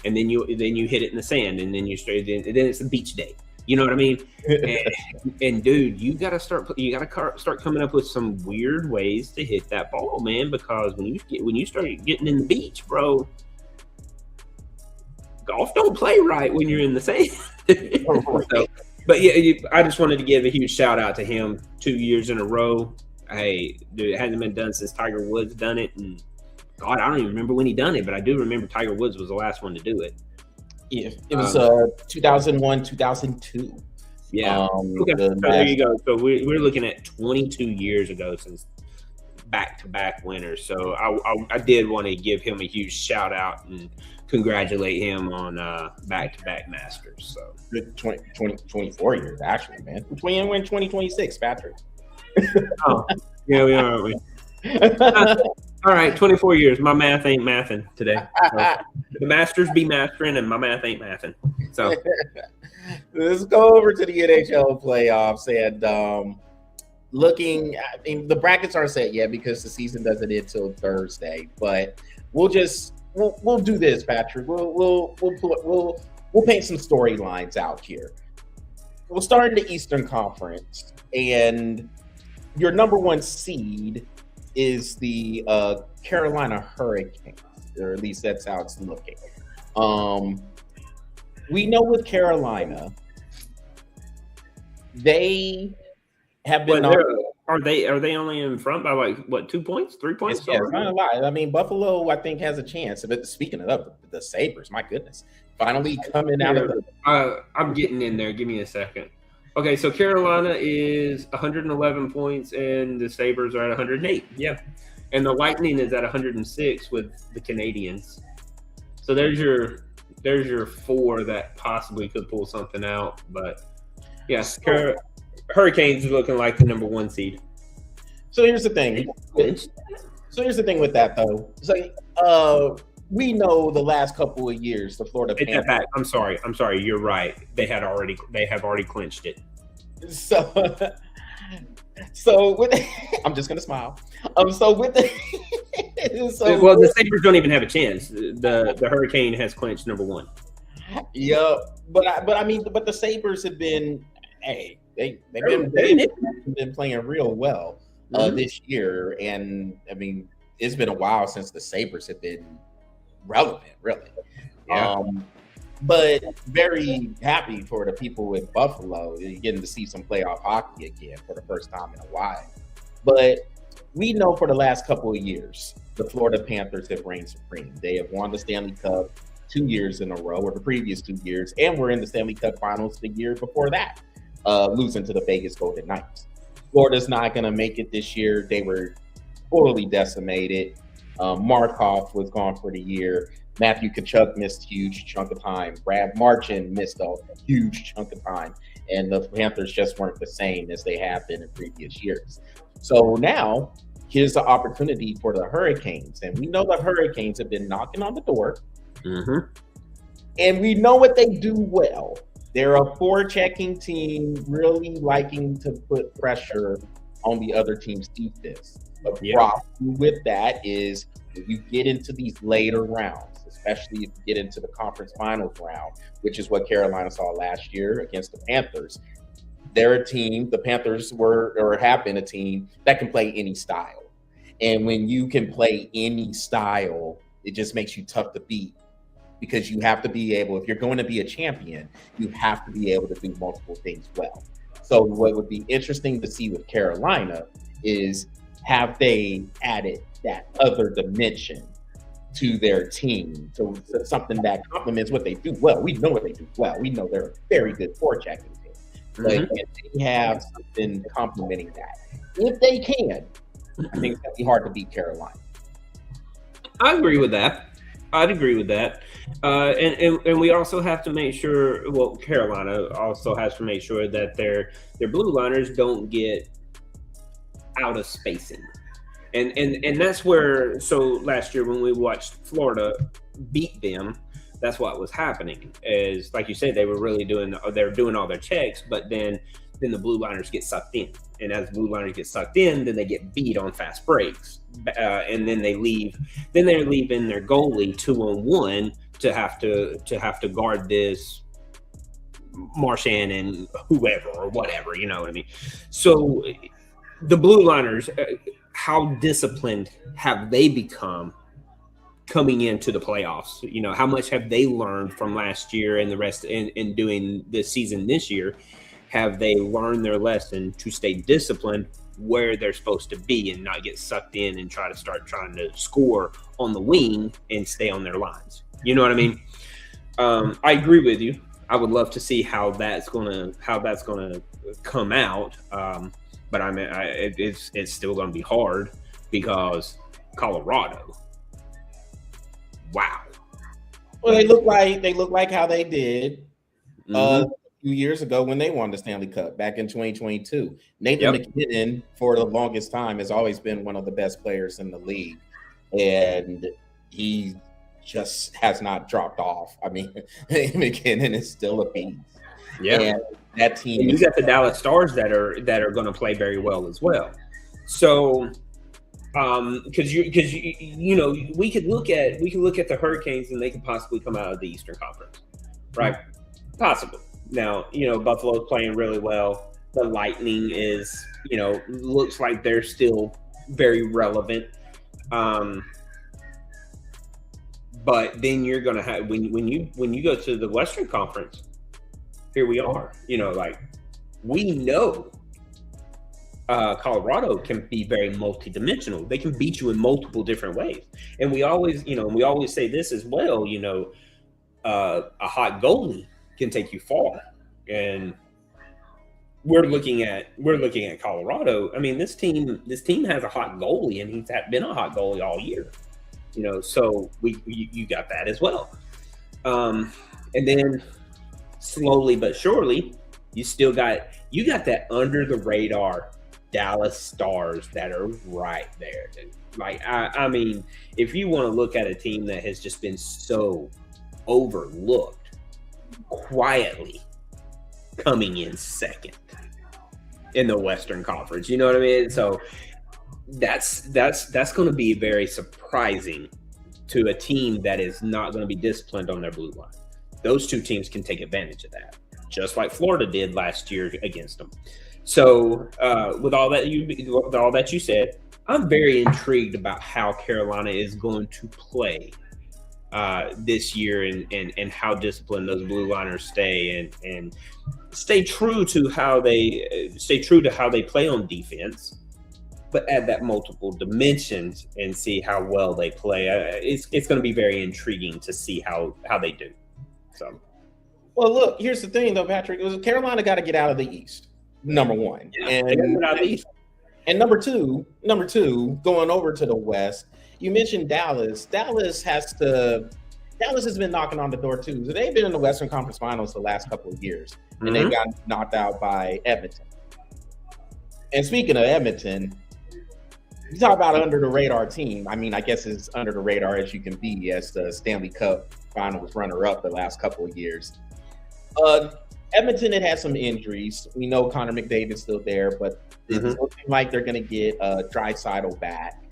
and then you hit it in the sand, and then then it's a beach day. You know what I mean? And dude, you gotta start coming up with some weird ways to hit that ball, man. Because when you start getting in the beach, bro, golf don't play right when you're in the sand. So, but yeah, I just wanted to give a huge shout out to him. 2 years in a row. Hey, dude, it hasn't been done since Tiger Woods done it, and God, I don't even remember when he done it, but I do remember Tiger Woods was the last one to do it. Yeah, it was 2001, 2002. Yeah. Okay. So there you go. So we're looking at 22 years ago since back-to-back winners. So I did want to give him a huge shout out and congratulate him on back-to-back Masters. So 24 years actually, man. We're in 2026, Patrick. Oh, yeah, we are, aren't we? All right, 24 years. My math ain't mathing today. So the Masters be mastering, and my math ain't mathing. So let's go over to the NHL playoffs and looking. I mean, the brackets aren't set yet because the season doesn't end till Thursday. But we'll do this, Patrick. We'll paint some storylines out here. We'll start in the Eastern Conference, and your number one seed is the Carolina Hurricanes, or at least that's how it's looking. We know with Carolina, they have been. Are they only in front by like what, 2 points, 3 points? Yeah, it's not a lot. I mean, Buffalo, I think, has a chance. But speaking of the Sabres, my goodness, finally coming out of the. I'm getting in there. Give me a second. Okay, so Carolina is 111 points, and the Sabres are at 108. Yeah, and the Lightning is at 106 with the Canadiens. So there's your four that possibly could pull something out. But yes, Hurricanes are looking like the number one seed. So here's the thing. With that though. So we know the last couple of years the Florida Panthers. Back. I'm sorry. You're right. They have already clinched it. So with I'm just gonna smile. So with the well, the Sabres don't even have a chance. The Hurricane has clinched number one. Yeah, but the Sabres have been they've been playing real well this year, and I mean it's been a while since the Sabres have been relevant, really. Yeah. But very happy for the people with Buffalo getting to see some playoff hockey again for the first time in a while. But we know for the last couple of years, the Florida Panthers have reigned supreme. They have won the Stanley Cup 2 years in a row, or the previous 2 years, and were in the Stanley Cup Finals the year before that, losing to the Vegas Golden Knights. Florida's not going to make it this year. They were totally decimated. Markov was gone for the year. Matthew Tkachuk missed a huge chunk of time. Brad Marchand missed a huge chunk of time. And the Panthers just weren't the same as they have been in previous years. So now, here's the opportunity for the Hurricanes. And we know the Hurricanes have been knocking on the door. Mm-hmm. And we know what they do well. They're a forechecking team, really liking to put pressure on the other team's defense. The problem with that is if you get into these later rounds, especially if you get into the conference finals round, which is what Carolina saw last year against the Panthers. They're a team, the Panthers were or have been a team that can play any style. And when you can play any style, it just makes you tough to beat because you have to be able, if you're going to be a champion, you have to be able to do multiple things well. So what would be interesting to see with Carolina is have they added that other dimension to their team, so something that complements what they do well. We know what they do well. We know they're a very good forechecking team. But if they have something complementing that, if they can, I think it's going to be hard to beat Carolina. I agree with that. I'd agree with that. And we also have to make sure, well, Carolina also has to make sure that their blue liners don't get out of spacing. And that's where, so last year when we watched Florida, beat them, that's what was happening. Is like you said, they were doing all their checks, but then the blue liners get sucked in, and as blue liners get sucked in, then they get beat on fast breaks, and then they leave. Then they're leaving their goalie 2-on-1 to have to guard this Marchand and whoever or whatever, you know what I mean? So the blue liners, how disciplined have they become coming into the playoffs? You know, how much have they learned from last year and the rest in doing this season this year? Have they learned their lesson to stay disciplined where they're supposed to be and not get sucked in and trying to score on the wing and stay on their lines? You know what I mean? I agree with you. I would love to see how that's gonna come out. But I mean, it's still gonna be hard because Colorado. Wow. Well, they look like how they did a few years ago when they won the Stanley Cup back in 2022. Nathan McKinnon, for the longest time, has always been one of the best players in the league, and he just has not dropped off. I mean, McKinnon is still a beast. Yeah, and that team. And you got the Dallas Stars that are going to play very well as well. So, because you know, we could look at the Hurricanes and they could possibly come out of the Eastern Conference, right? Possibly. Now, you know, Buffalo's playing really well. The Lightning is, you know, looks like they're still very relevant. But then you're going to have when you go to the Western Conference, here we are. You know, like we know Colorado can be very multidimensional. They can beat you in multiple different ways. And we always say this as well. You know, a hot goalie can take you far. And we're looking at Colorado. I mean, this team has a hot goalie, and he's been a hot goalie all year. You know, so you got that as well. And then slowly but surely, you got that under the radar Dallas Stars that are right there. Like, I mean, if you want to look at a team that has just been so overlooked, quietly coming in second in the Western Conference, you know what I mean? So that's going to be very surprising to a team that is not going to be disciplined on their blue line. Those two teams can take advantage of that, just like Florida did last year against them. So with all that you said, I'm very intrigued about how Carolina is going to play this year and how disciplined those blue liners stay and stay true to how they play on defense, but add that multiple dimensions and see how well they play. It's going to be very intriguing to see how they do. So, well, look, here's the thing though, Patrick. It was Carolina got to get out of the East. Number one, and number two, going over to the West. You mentioned Dallas. Dallas has been knocking on the door too. So they've been in the Western Conference Finals the last couple of years, and they got knocked out by Edmonton. And speaking of Edmonton, you talk about an under the radar team. I mean, I guess as under the radar as you can be as the Stanley Cup Finals runner up the last couple of years. Edmonton had had some injuries. We know Connor McDavid's still there, but it's looking like they're going to get Draisaitl back,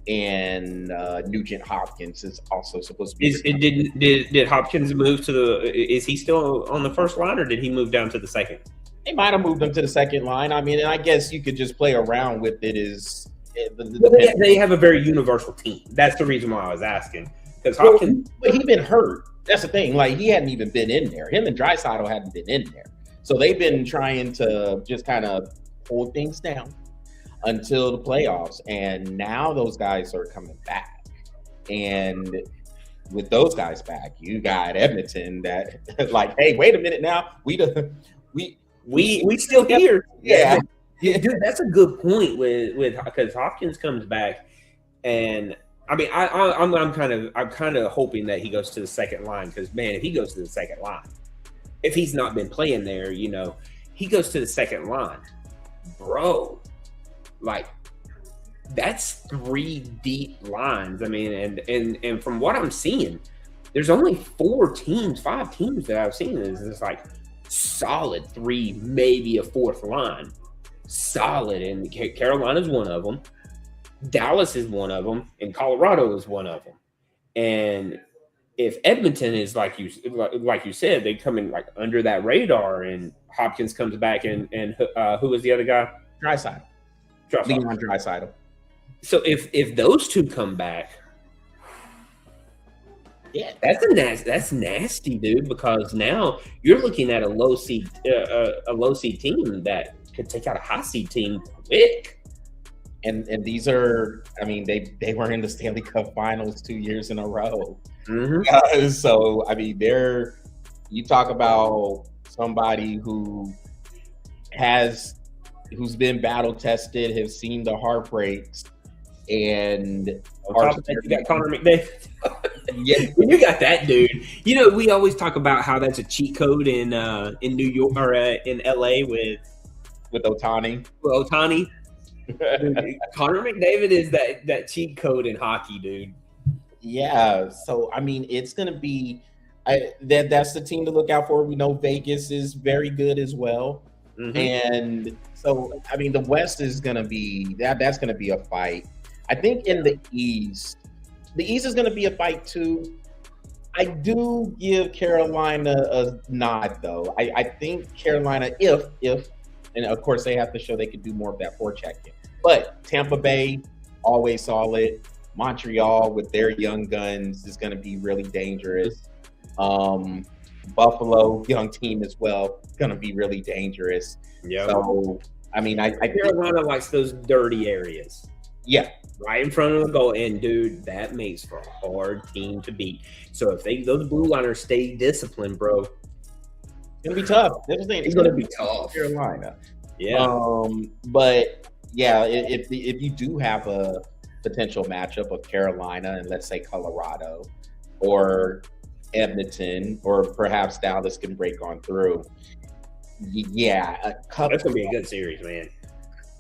and Nugent Hopkins is also supposed to be. Did Hopkins move to the? Is he still on the first line, or did he move down to the second? They might have moved him to the second line. I mean, and I guess you could just play around with it. They have a very universal team. That's the reason why I was asking, because Hopkins. But he's been hurt. That's the thing. Like, he hadn't even been in there. Him and Draisaitl hadn't been in there. So they've been trying to just kind of hold things down until the playoffs. And now those guys are coming back. And with those guys back, you got Edmonton that like, hey, wait a minute now. We still here. Yeah. Dude, that's a good point with because Hopkins comes back, and I mean, I'm kind of hoping that he goes to the second line, because man, if he goes to the second line, if he's not been playing there, you know, he goes to the second line, bro. Like, that's 3 deep lines. I mean, and from what I'm seeing, there's only 5 teams that I've seen is this like solid 3, maybe a 4th line. Solid, and Carolina's one of them. Dallas is one of them, and Colorado is one of them. And if Edmonton is like you said, they come in like under that radar, and Hopkins comes back, and who was the other guy? Draisaitl. Leon Draisaitl. So if those two come back, yeah, that's nasty, dude. Because now you're looking at a low seed team that could take out a high seed team quick. And these are, I mean, they were in the Stanley Cup Finals 2 years in a row. Mm-hmm. So I mean, you talk about somebody who's been battle tested, has seen the heartbreaks, and you got Connor McDavid. Yeah, when you got that dude, you know, we always talk about how that's a cheat code in New York or in LA with Ohtani. Ohtani. Connor McDavid is that cheat code in hockey, dude. Yeah, so I mean, it's gonna be that's the team to look out for. We know Vegas is very good as well, and so I mean, the West is gonna be that's gonna be a fight. I think in the East is gonna be a fight too. I do give Carolina a nod though. I think Carolina, if and of course they have to show they could do more of that forechecking. But Tampa Bay, always solid. Montreal with their young guns is going to be really dangerous. Buffalo, young team as well, going to be really dangerous. Yeah. So, I mean, I Carolina likes those dirty areas. Yeah. Right in front of the goal. And, dude, that makes for a hard team to beat. So, if those blue liners stay disciplined, bro. It's going to be tough. It's going to be tough. Carolina. Yeah. But, yeah, if you do have a potential matchup of Carolina and let's say Colorado or Edmonton or perhaps Dallas can break on through. Yeah. That's going to be a good series, man.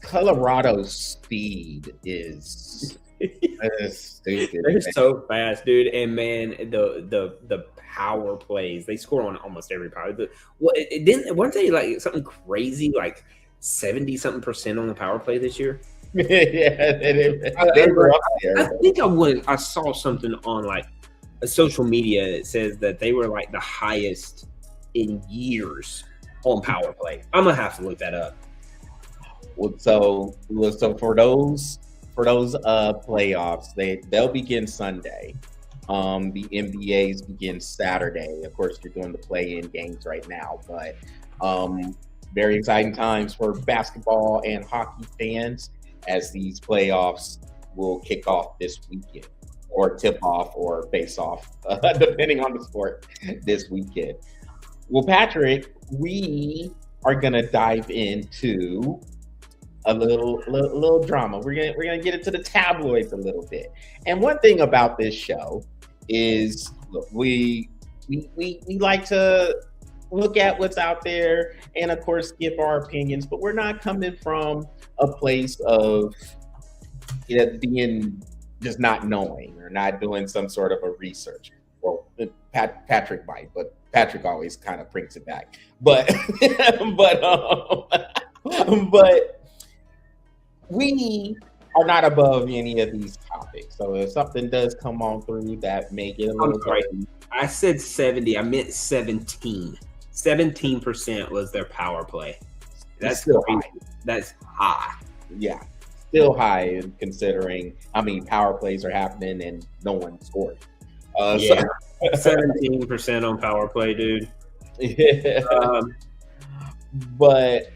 Colorado's speed is stupid. They're so fast, dude. And, man, the power plays, they score on almost every power. Weren't they like something crazy, like 70-something% on the power play this year? Yeah, they were up there. I think I saw something on like a social media that says that they were like the highest in years on power play. I'm gonna have to look that up. Well, so for those playoffs, they'll begin Sunday. The NBA's begin Saturday. Of course, you're doing the play-in games right now, but very exciting times for basketball and hockey fans as these playoffs will kick off this weekend, or tip off or face off, depending on the sport this weekend. Well, Patrick, we are gonna dive into a little drama. We're gonna get into the tabloids a little bit. And one thing about this show is, look, we like to look at what's out there and of course give our opinions, but we're not coming from a place of being just not knowing or not doing some sort of a research. Well, Patrick might, but Patrick always kind of brings it back. But we are not above any of these topics. So if something does come on through that may get a little sorry. I said 70. I meant 17. 17% was their power play. That's still high. That's high. Yeah, still high considering how many power plays are happening and no one scored. Yeah, 17% on power play, dude. Yeah. But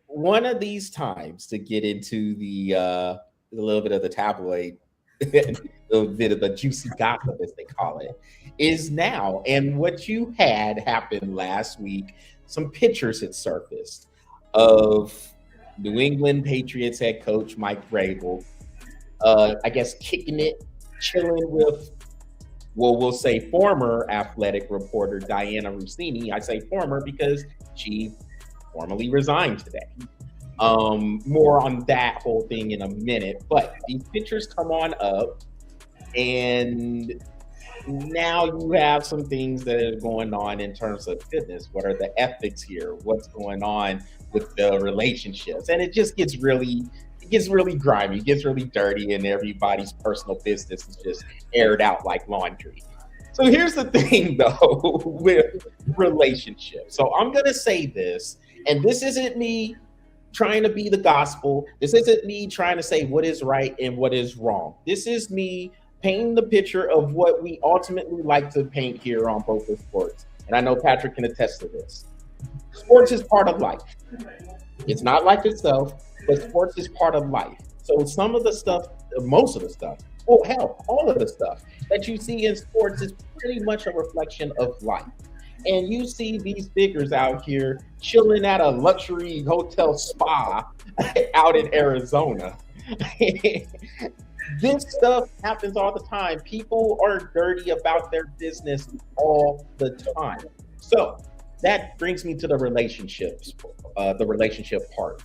one of these times to get into the a little bit of the tabloid, a little bit of the juicy gossip, as they call it, is now. And what you had happened last week, some pictures had surfaced of New England Patriots head coach Mike Vrabel, I guess kicking it, chilling with, well, we'll say former athletic reporter Dianna Russini. I say former because she formally resigned today. More on that whole thing in a minute, but these pictures come on up, and now you have some things that are going on in terms of goodness. What are the ethics here? What's going on with the relationships? And it gets really grimy, it gets really dirty, and everybody's personal business is just aired out like laundry. So here's the thing though with relationships. So I'm gonna say this, and this isn't me trying to be the gospel. This isn't me trying to say what is right and what is wrong. This is me painting the picture of what we ultimately like to paint here on Both of Sports. And I know Patrick can attest to this. Sports is part of life. It's not life itself, but sports is part of life. So some of the stuff, most of the stuff, well, hell, all of the stuff that you see in sports is pretty much a reflection of life. And you see these figures out here chilling at a luxury hotel spa out in Arizona. This stuff happens all the time. People are dirty about their business all the time. So that brings me to the relationships, the relationship part.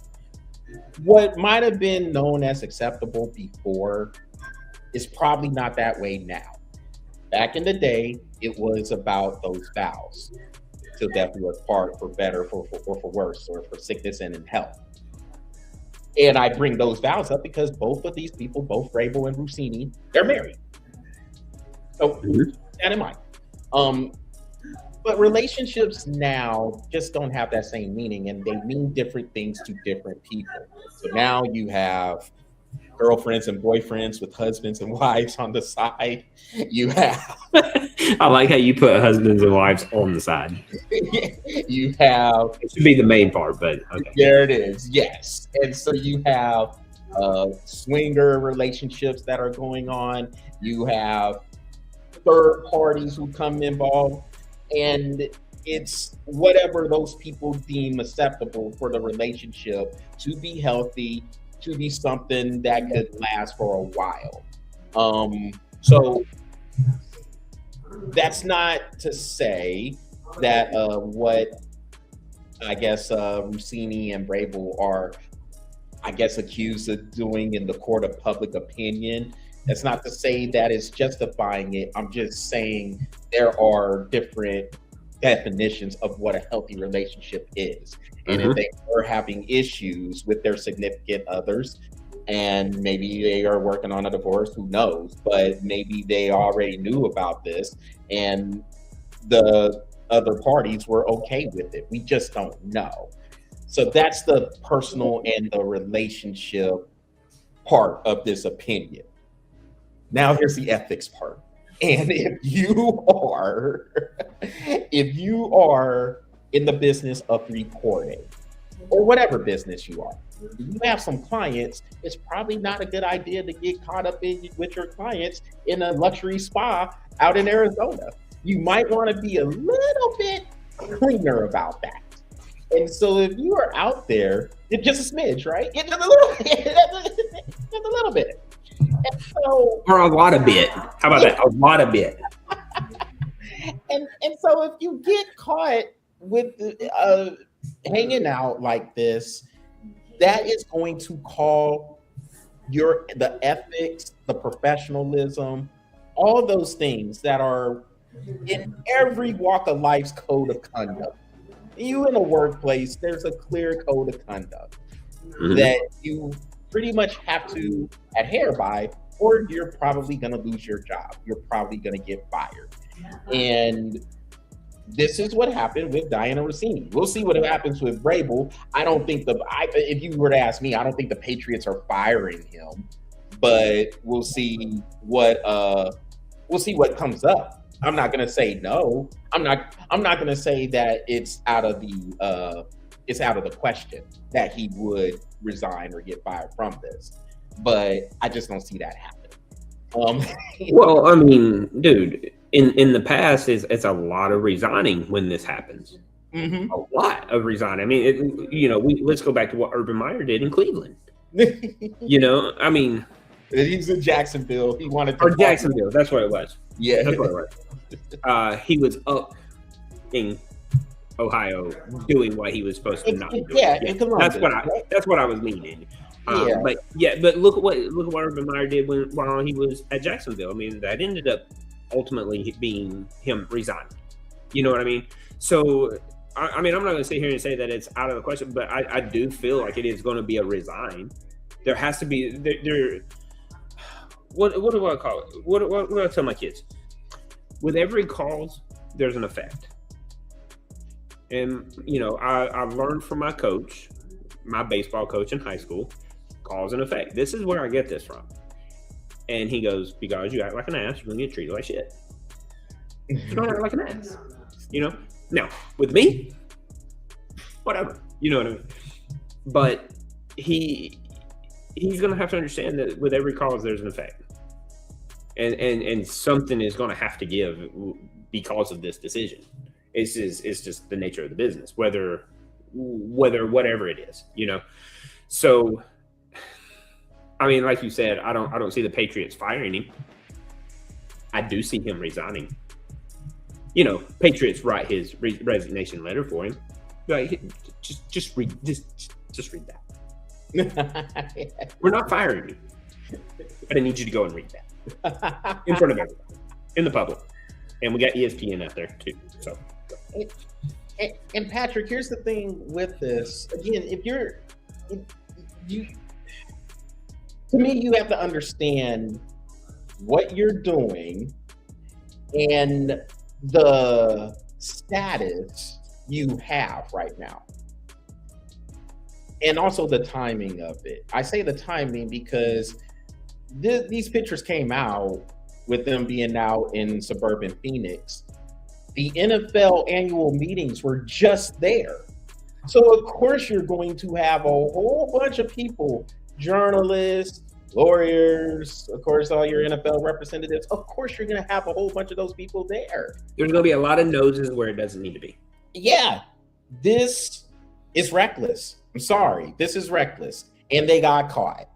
What might have been known as acceptable before is probably not that way now. Back in the day, it was about those vows. Till death do us part, for better, or for worse, or for sickness and in health. And I bring those vows up because both of these people, both Vrabel and Russini, they're married. So keep that in mind. But relationships now just don't have that same meaning, and they mean different things to different people. So now you have girlfriends and boyfriends with husbands and wives on the side. You have I like how you put husbands and wives on the side. You have, it should be the main part, but okay. There it is. Yes. And so you have swinger relationships that are going on. You have third parties who come involved, and it's whatever those people deem acceptable for the relationship to be healthy, to be something that could last for a while. So that's not to say that what I guess Russini and Vrabel are, I guess, accused of doing in the court of public opinion. That's not to say that it's justifying it. I'm just saying there are different definitions of what a healthy relationship is. And if they are having issues with their significant others, and maybe they are working on a divorce, who knows, but maybe they already knew about this and the other parties were okay with it. We just don't know. So that's the personal and the relationship part of this opinion. Now here's the ethics part. And if you are in the business of recording, or whatever business you are, if you have some clients, it's probably not a good idea to get caught up with your clients in a luxury spa out in Arizona. You might want to be a little bit cleaner about that. And so if you are out there, it's just a smidge, right? Just a little bit. Just a little bit. And so, or a lot of bit. How about that? A lot of bit. And so if you get caught with hanging out like this, that is going to call the ethics, the professionalism, all those things that are in every walk of life's code of conduct. You in a workplace, there's a clear code of conduct that you pretty much have to adhere by, or you're probably going to lose your job. You're probably going to get fired. And this is what happened with Dianna Russini. We'll see what happens with Vrabel. I don't think if you were to ask me, I don't think the Patriots are firing him, but we'll see what comes up. I'm not going to say no. I'm not going to say that it's out of the question that he would resign or get fired from this, but I just don't see that happen. Well, I mean, dude, in the past, it's a lot of resigning when this happens. A lot of resigning. I mean, let's go back to what Urban Meyer did in Cleveland. I mean, he's in Jacksonville. He wanted to Jacksonville. That's what it was. Yeah, that's what it was. He was up in Ohio doing what he was supposed to not do. Yeah, that's what I was meaning. But look at what Urban Meyer did while he was at Jacksonville. I mean, that ended up ultimately being him resigning. You know what I mean? So, I mean, I'm not going to sit here and say that it's out of the question, but I do feel like it is going to be a resign. There has to be what do I call it? What do I tell my kids? With every cause, there's an effect. And, you know, I learned from my coach, my baseball coach in high school, cause and effect. This is where I get this from. And he goes, because you act like an ass, you're going to get treated like shit. You don't act like an ass. You know? Now, with me, whatever. You know what I mean? But he's going to have to understand that with every cause, there's an effect. And something is going to have to give because of this decision. It's just the nature of the business, whether whatever it is, you know. So, I mean, like you said, I don't see the Patriots firing him. I do see him resigning. You know, Patriots write his resignation letter for him. Like, just read that. We're not firing you, but I need you to go and read that in front of everybody, in the public, and we got ESPN out there too. So. And Patrick, here's the thing with this. Again, to me, you have to understand what you're doing and the status you have right now. And also the timing of it. I say the timing because these pictures came out with them being out in suburban Phoenix. The NFL annual meetings were just there. So of course you're going to have a whole bunch of people, journalists, lawyers, of course all your NFL representatives. Of course you're going to have a whole bunch of those people there. There's going to be a lot of noses where it doesn't need to be. Yeah, this is reckless. I'm sorry, this is reckless. And they got caught.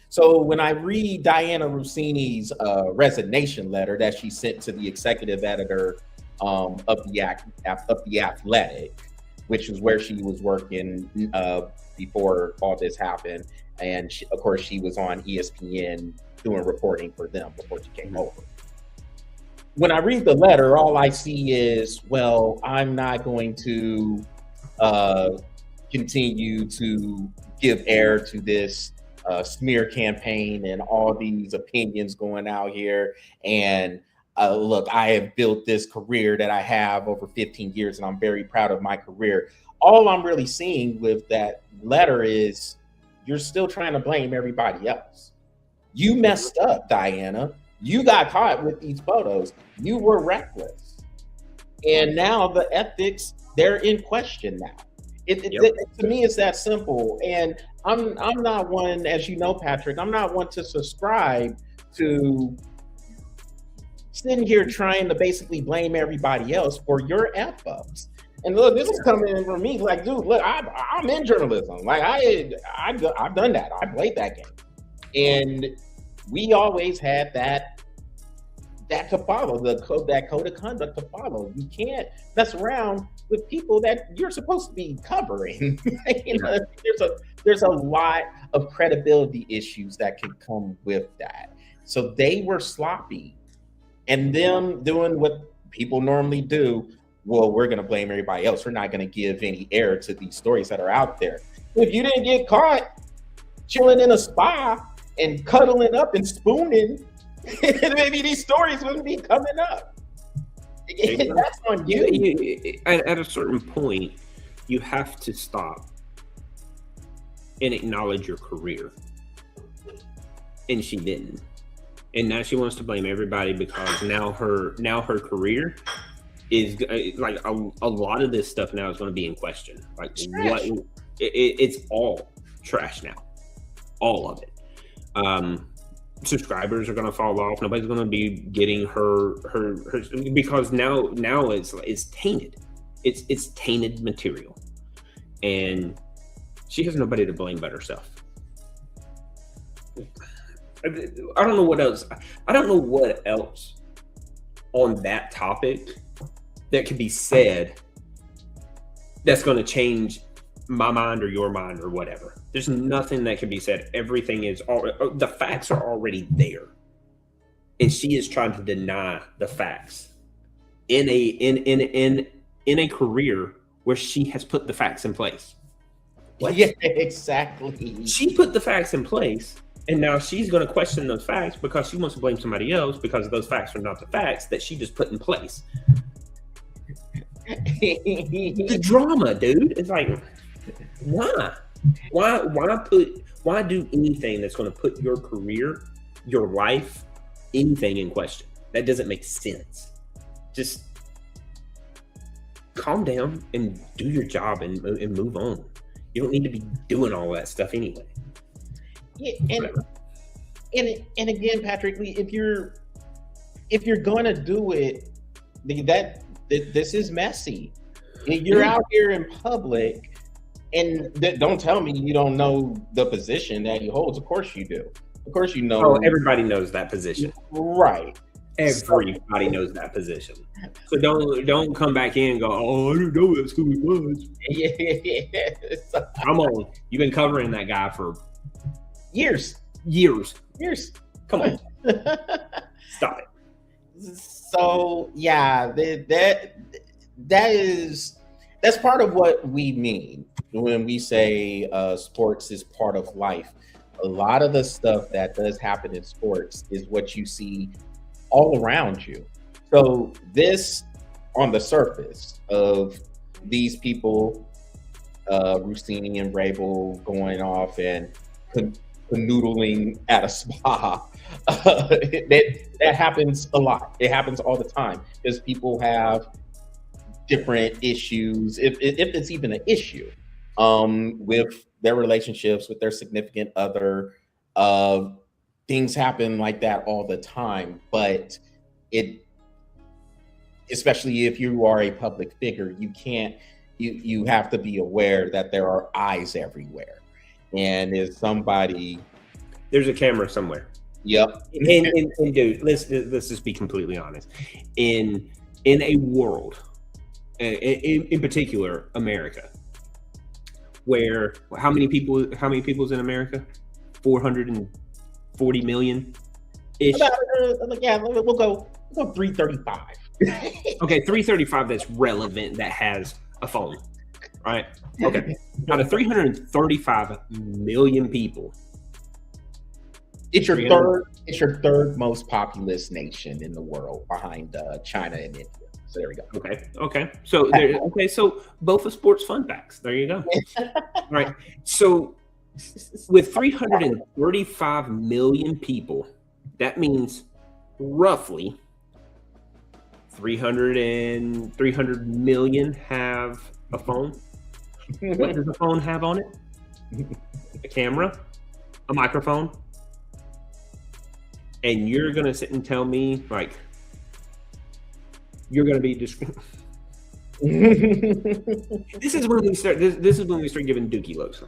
So when I read Dianna Russini's resignation letter that she sent to the executive editor of the Athletic, which is where she was working before all this happened, and of course she was on ESPN doing reporting for them before she came over. When I read the letter, all I see is, well, I'm not going to continue to give air to this smear campaign and all these opinions going out here. And look, I have built this career that I have over 15 years, and I'm very proud of my career. All I'm really seeing with that letter is you're still trying to blame everybody else. You messed up, Dianna. You got caught with these photos. You were reckless. And now the ethics, they're in question now. To me, it's that simple. And I'm not one, as you know, Patrick, I'm not one to subscribe to sitting here trying to basically blame everybody else for your F-ups. And look, this is coming in from me. Like, dude, look, I'm in journalism. Like, I've done that. I played that game. And we always had that to follow, that code of conduct to follow. You can't mess around with people that you're supposed to be covering. You know, there's a lot of credibility issues that can come with that. So they were sloppy, and them doing what people normally do. Well, we're going to blame everybody else. We're not going to give any air to these stories that are out there. If you didn't get caught chilling in a spa and cuddling up and spooning, maybe these stories wouldn't be coming up. That's on you. At a certain point, you have to stop and acknowledge your career. And she didn't. And now she wants to blame everybody because now her career is like a lot of this stuff now is going to be in question. Like trash. It's all trash now, all of it. Subscribers are going to fall off. Nobody's going to be getting her because now it's tainted. It's tainted material, and she has nobody to blame but herself. I don't know what else. I don't know what else on that topic that could be said that's going to change my mind or your mind or whatever. There's nothing that can be said. Everything is all the facts are already there. and she is trying to deny the facts in a career where she has put the facts in place. What? Yeah, exactly. She put the facts in place, and now she's going to question those facts because she wants to blame somebody else because those facts are not the facts that she just put in place. The drama, dude. It's like, why? Why do anything that's going to put your career, your life, anything in question? That doesn't make sense. Just calm down and do your job and move on. You don't need to be doing all that stuff anyway. Yeah, and again, Patrick, if you're going to do it, this is messy. You're out here in public, and don't tell me you don't know the position that he holds. Of course you do. Of course you know. Oh, everybody knows that position, right? Everybody knows that position. So don't come back in and go, oh, I didn't know that's who he was. Yeah. Come on, you've been covering that guy for years. Come on, stop it. So yeah, that's part of what we mean when we say sports is part of life. A lot of the stuff that does happen in sports is what you see all around you. So this, on the surface of these people, Russini and Vrabel going off and canoodling at a spa, that happens a lot. It happens all the time because people have different issues, if it's even an issue, with their relationships, with their significant other. Things happen like that all the time, but especially if you are a public figure, you have to be aware that there are eyes everywhere. And if somebody, there's a camera somewhere. Yep. And dude, let's just be completely honest. In a world, in particular, America, where how many people's in America? 440 million ish. Yeah, we'll go 335. Okay, 335 that's relevant, that has a phone, right? Okay. Out of 335 million people, it's your third most populous nation in the world, behind China and India. So there we go. Okay. So both of sports fun facts. There you go. All right. So with 335 million people, that means roughly 300 million have a phone. What does a phone have on it? A camera, a microphone. And you're going to sit and tell me, like, you're going to be This is when we start giving Dookie looks.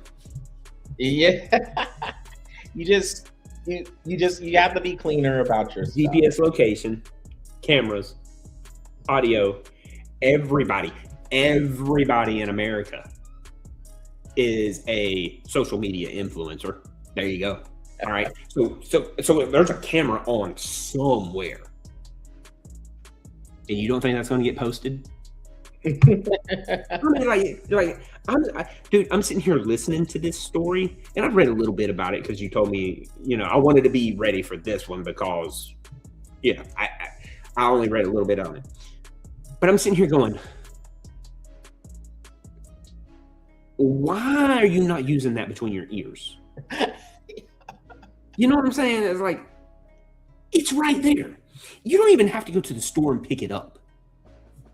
Yeah. you have to be cleaner about your stuff. GPS location, cameras, audio. Everybody in America is a social media influencer. There you go. All right. So there's a camera on somewhere, and you don't think that's going to get posted? I mean, dude, I'm sitting here listening to this story, and I've read a little bit about it because you told me, I wanted to be ready for this one because, I only read a little bit on it. But I'm sitting here going, why are you not using that between your ears? You know what I'm saying? It's like, it's right there. You don't even have to go to the store and pick it up.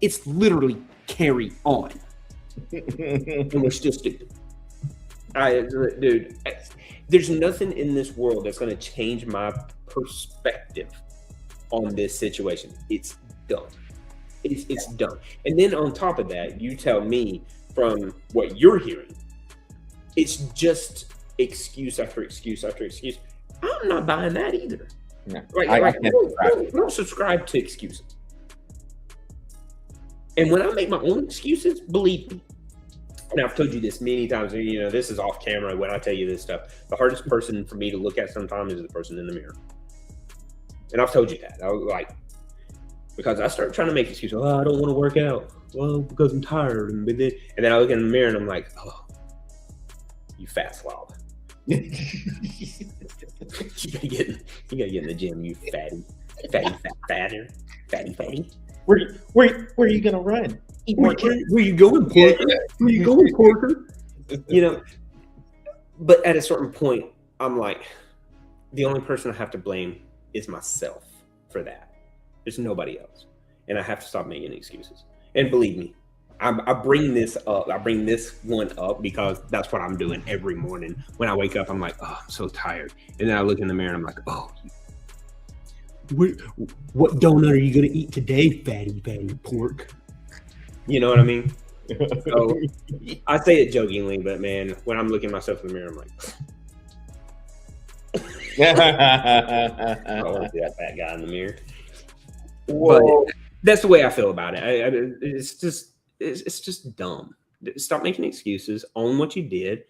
It's literally carry on. And we're still stupid. Dude, there's nothing in this world that's going to change my perspective on this situation. It's done. It's done. And then on top of that, you tell me from what you're hearing, it's just excuse after excuse after excuse. I'm not buying that either. No, I don't subscribe to excuses. And when I make my own excuses, believe me, and I've told you this many times, this is off camera when I tell you this stuff, the hardest person for me to look at sometimes is the person in the mirror. And I've told you that. I was like, because I started trying to make excuses. Oh, I don't want to work out. Well, because I'm tired. And then I look in the mirror and I'm like, oh, you fat slob. you gotta get in the gym, you fatty. Fatty. Where are you gonna run? Where you going, Porker? Where you going, Porker? You know, but at a certain point, I'm like, the only person I have to blame is myself for that. There's nobody else, and I have to stop making excuses. And believe me, I bring this up. I bring this one up because that's what I'm doing every morning. When I wake up, I'm like, oh, I'm so tired, and then I look in the mirror and I'm like, oh. What donut are you gonna eat today, fatty pork? You know what I mean? So I say it jokingly, but man, when I'm looking at myself in the mirror, I'm like, I want to see that fat guy in the mirror. Whoa. But that's the way I feel about it. It's just dumb. Stop making excuses. Own what you did,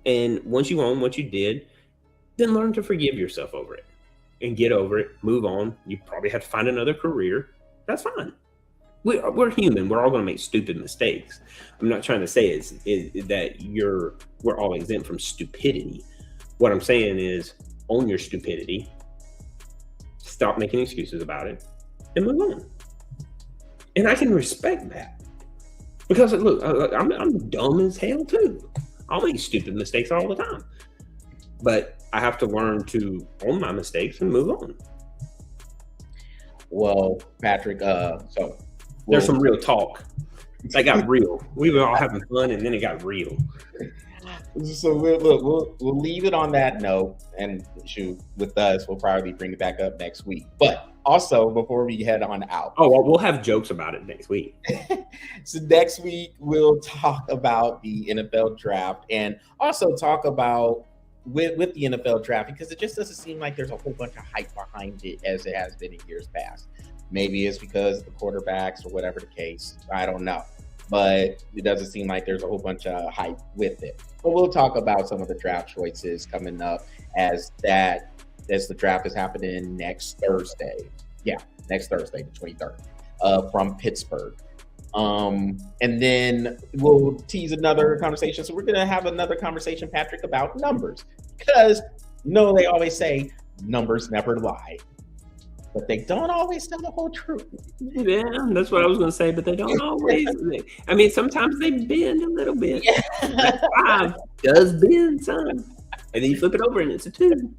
and once you own what you did, then learn to forgive yourself over it. And get over it, move on. You probably have to find another career. That's fine. We're human. We're all going to make stupid mistakes. I'm not trying to say is that we're all exempt from stupidity. What I'm saying is own your stupidity. Stop making excuses about it and move on. And I can respect that because look, I'm dumb as hell too. I'll make stupid mistakes all the time. But I have to learn to own my mistakes and move on. Well, Patrick, there's some real talk. That got real. We were all having fun, and then it got real. So we'll leave it on that note, and shoot, with us, we'll probably bring it back up next week. But also, before we head on out, well, we'll have jokes about it next week. So next week we'll talk about the NFL draft, and also talk about with the NFL draft, because it just doesn't seem like there's a whole bunch of hype behind it as it has been in years past. Maybe it's because of the quarterbacks or whatever the case. I don't know. But it doesn't seem like there's a whole bunch of hype with it. But we'll talk about some of the draft choices coming up as the draft is happening next Thursday. Yeah, next Thursday, the 23rd, from Pittsburgh. And then we'll tease another conversation. So we're going to have another conversation, Patrick, about numbers, because they always say numbers never lie, but they don't always tell the whole truth. Yeah, that's what I was going to say, but they don't always. I mean, sometimes they bend a little bit. Yeah. That 5 does bend some, and then you flip it over and it's a 2.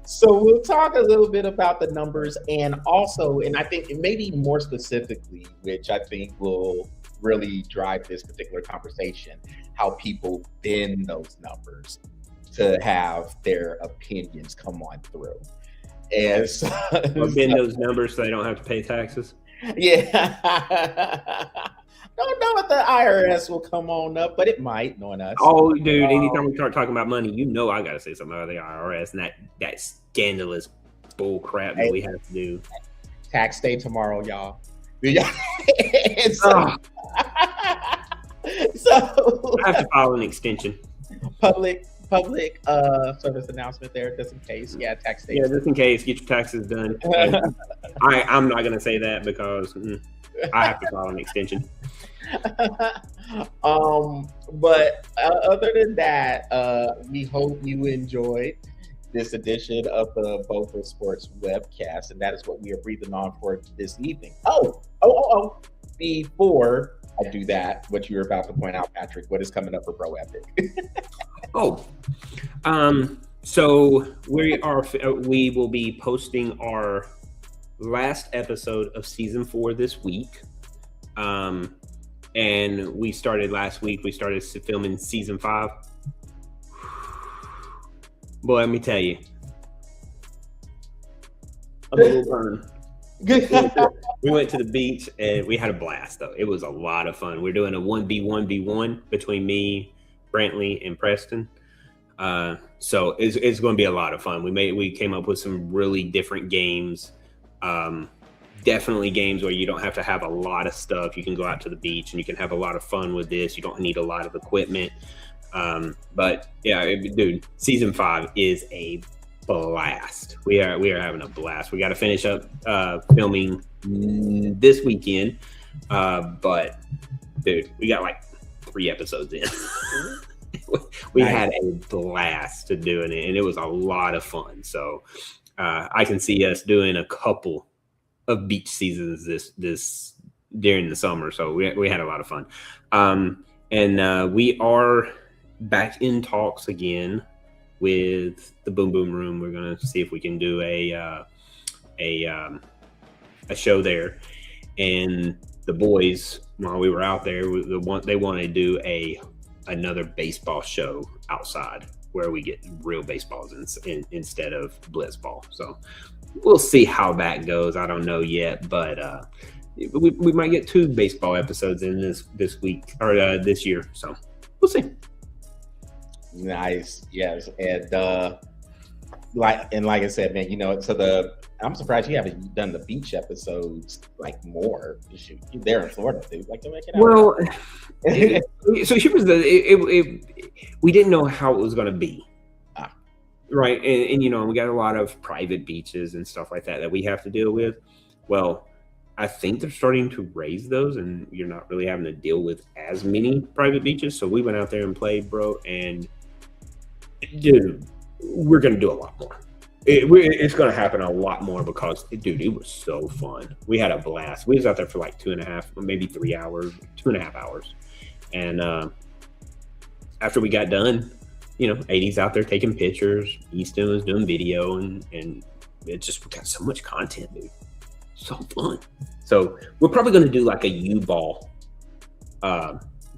So we'll talk a little bit about the numbers, and also, and I think maybe more specifically, which I think will really drive this particular conversation, how people bend those numbers to have their opinions come on through. And so, bend those numbers so they don't have to pay taxes. Yeah. Don't know if the IRS will come on up, but it might, knowing us. Oh, dude, anytime we start talking about money, I got to say something about the IRS and that scandalous bull crap that we have to do. Tax day tomorrow, y'all. So I have to file an extension. Public service announcement there, just in case. Yeah, tax day. Yeah, just in case. Get your taxes done. I'm not going to say that because I have to file an extension. But other than that, we hope you enjoyed this edition of the Bofa Sports webcast, and that is what we are breathing on for this evening. Before I do that, what you were about to point out, Patrick, what is coming up for Bro Epic? So we will be posting our last episode of season 4 this week. And we started last week. We started filming season 5. Boy, let me tell you, a little burn. We went to the beach and we had a blast. Though it was a lot of fun. We're doing a 1v1v1 between me, Brantley, and Preston. So it's going to be a lot of fun. We came up with some really different games. Definitely games where you don't have to have a lot of stuff. You can go out to the beach and you can have a lot of fun with this. You don't need a lot of equipment. But yeah, dude, season 5 is a blast. We are having a blast. We got to finish up filming this weekend, but dude, we got like 3 episodes in. We had a blast to doing it, and it was a lot of fun. So I can see us doing a couple of beach seasons this during the summer. So we had a lot of fun, and we are back in talks again with the Boom Boom Room. We're gonna see if we can do a show there. And the boys, while we were out there, they want to do another baseball show outside where we get real baseballs instead of blitzball. So we'll see how that goes. I don't know yet, but we might get 2 baseball episodes in this week or this year. So we'll see. Nice, yes, and like I said, man, you know, I'm surprised you haven't done the beach episodes like more. You're there in Florida, dude. Like, make it out. Well, so here was we didn't know how it was going to be, right? And you know, we got a lot of private beaches and stuff like that we have to deal with. Well, I think they're starting to raise those, and you're not really having to deal with as many private beaches. So we went out there and played, bro, and dude, we're going to do a lot more. It's going to happen a lot more because, dude, it was so fun. We had a blast. We was out there for like 2.5, maybe 3 hours, 2.5 hours. And after we got done, you know, 80's out there taking pictures. Easton was doing video, and it just, we got so much content, dude. So fun. So we're probably going to do like a U-ball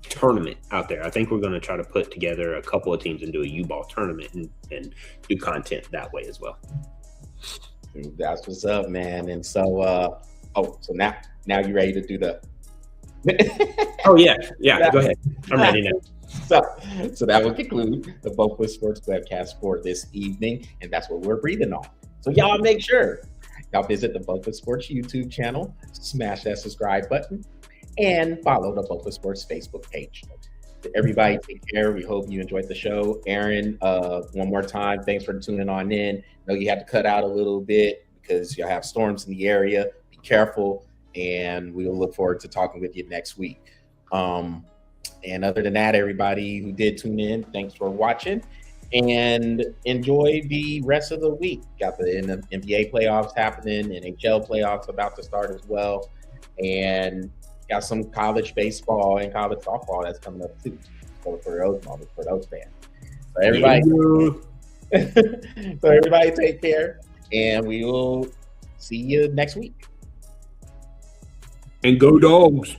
tournament out there. I think we're going to try to put together a couple of teams and do a U-ball tournament and do content that way as well. That's what's up, man. And so so now you're ready to do the oh yeah go ahead, I'm ready now. So that will conclude the Both With Sports webcast for this evening, and that's what we're breathing on. So y'all make sure y'all visit the Both With Sports YouTube channel, smash that subscribe button, and follow the Both With Sports Facebook page. Everybody take care. We hope you enjoyed the show. Aaron, one more time, thanks for tuning on in. I know you have to cut out a little bit because you'll have storms in the area. Be careful, and we will look forward to talking with you next week. And other than that, everybody who did tune in, thanks for watching, and enjoy the rest of the week. Got the NBA playoffs happening, NHL playoffs about to start as well, and got some college baseball and college softball that's coming up too. So for those fans. So everybody take care, and we will see you next week. And go Dogs.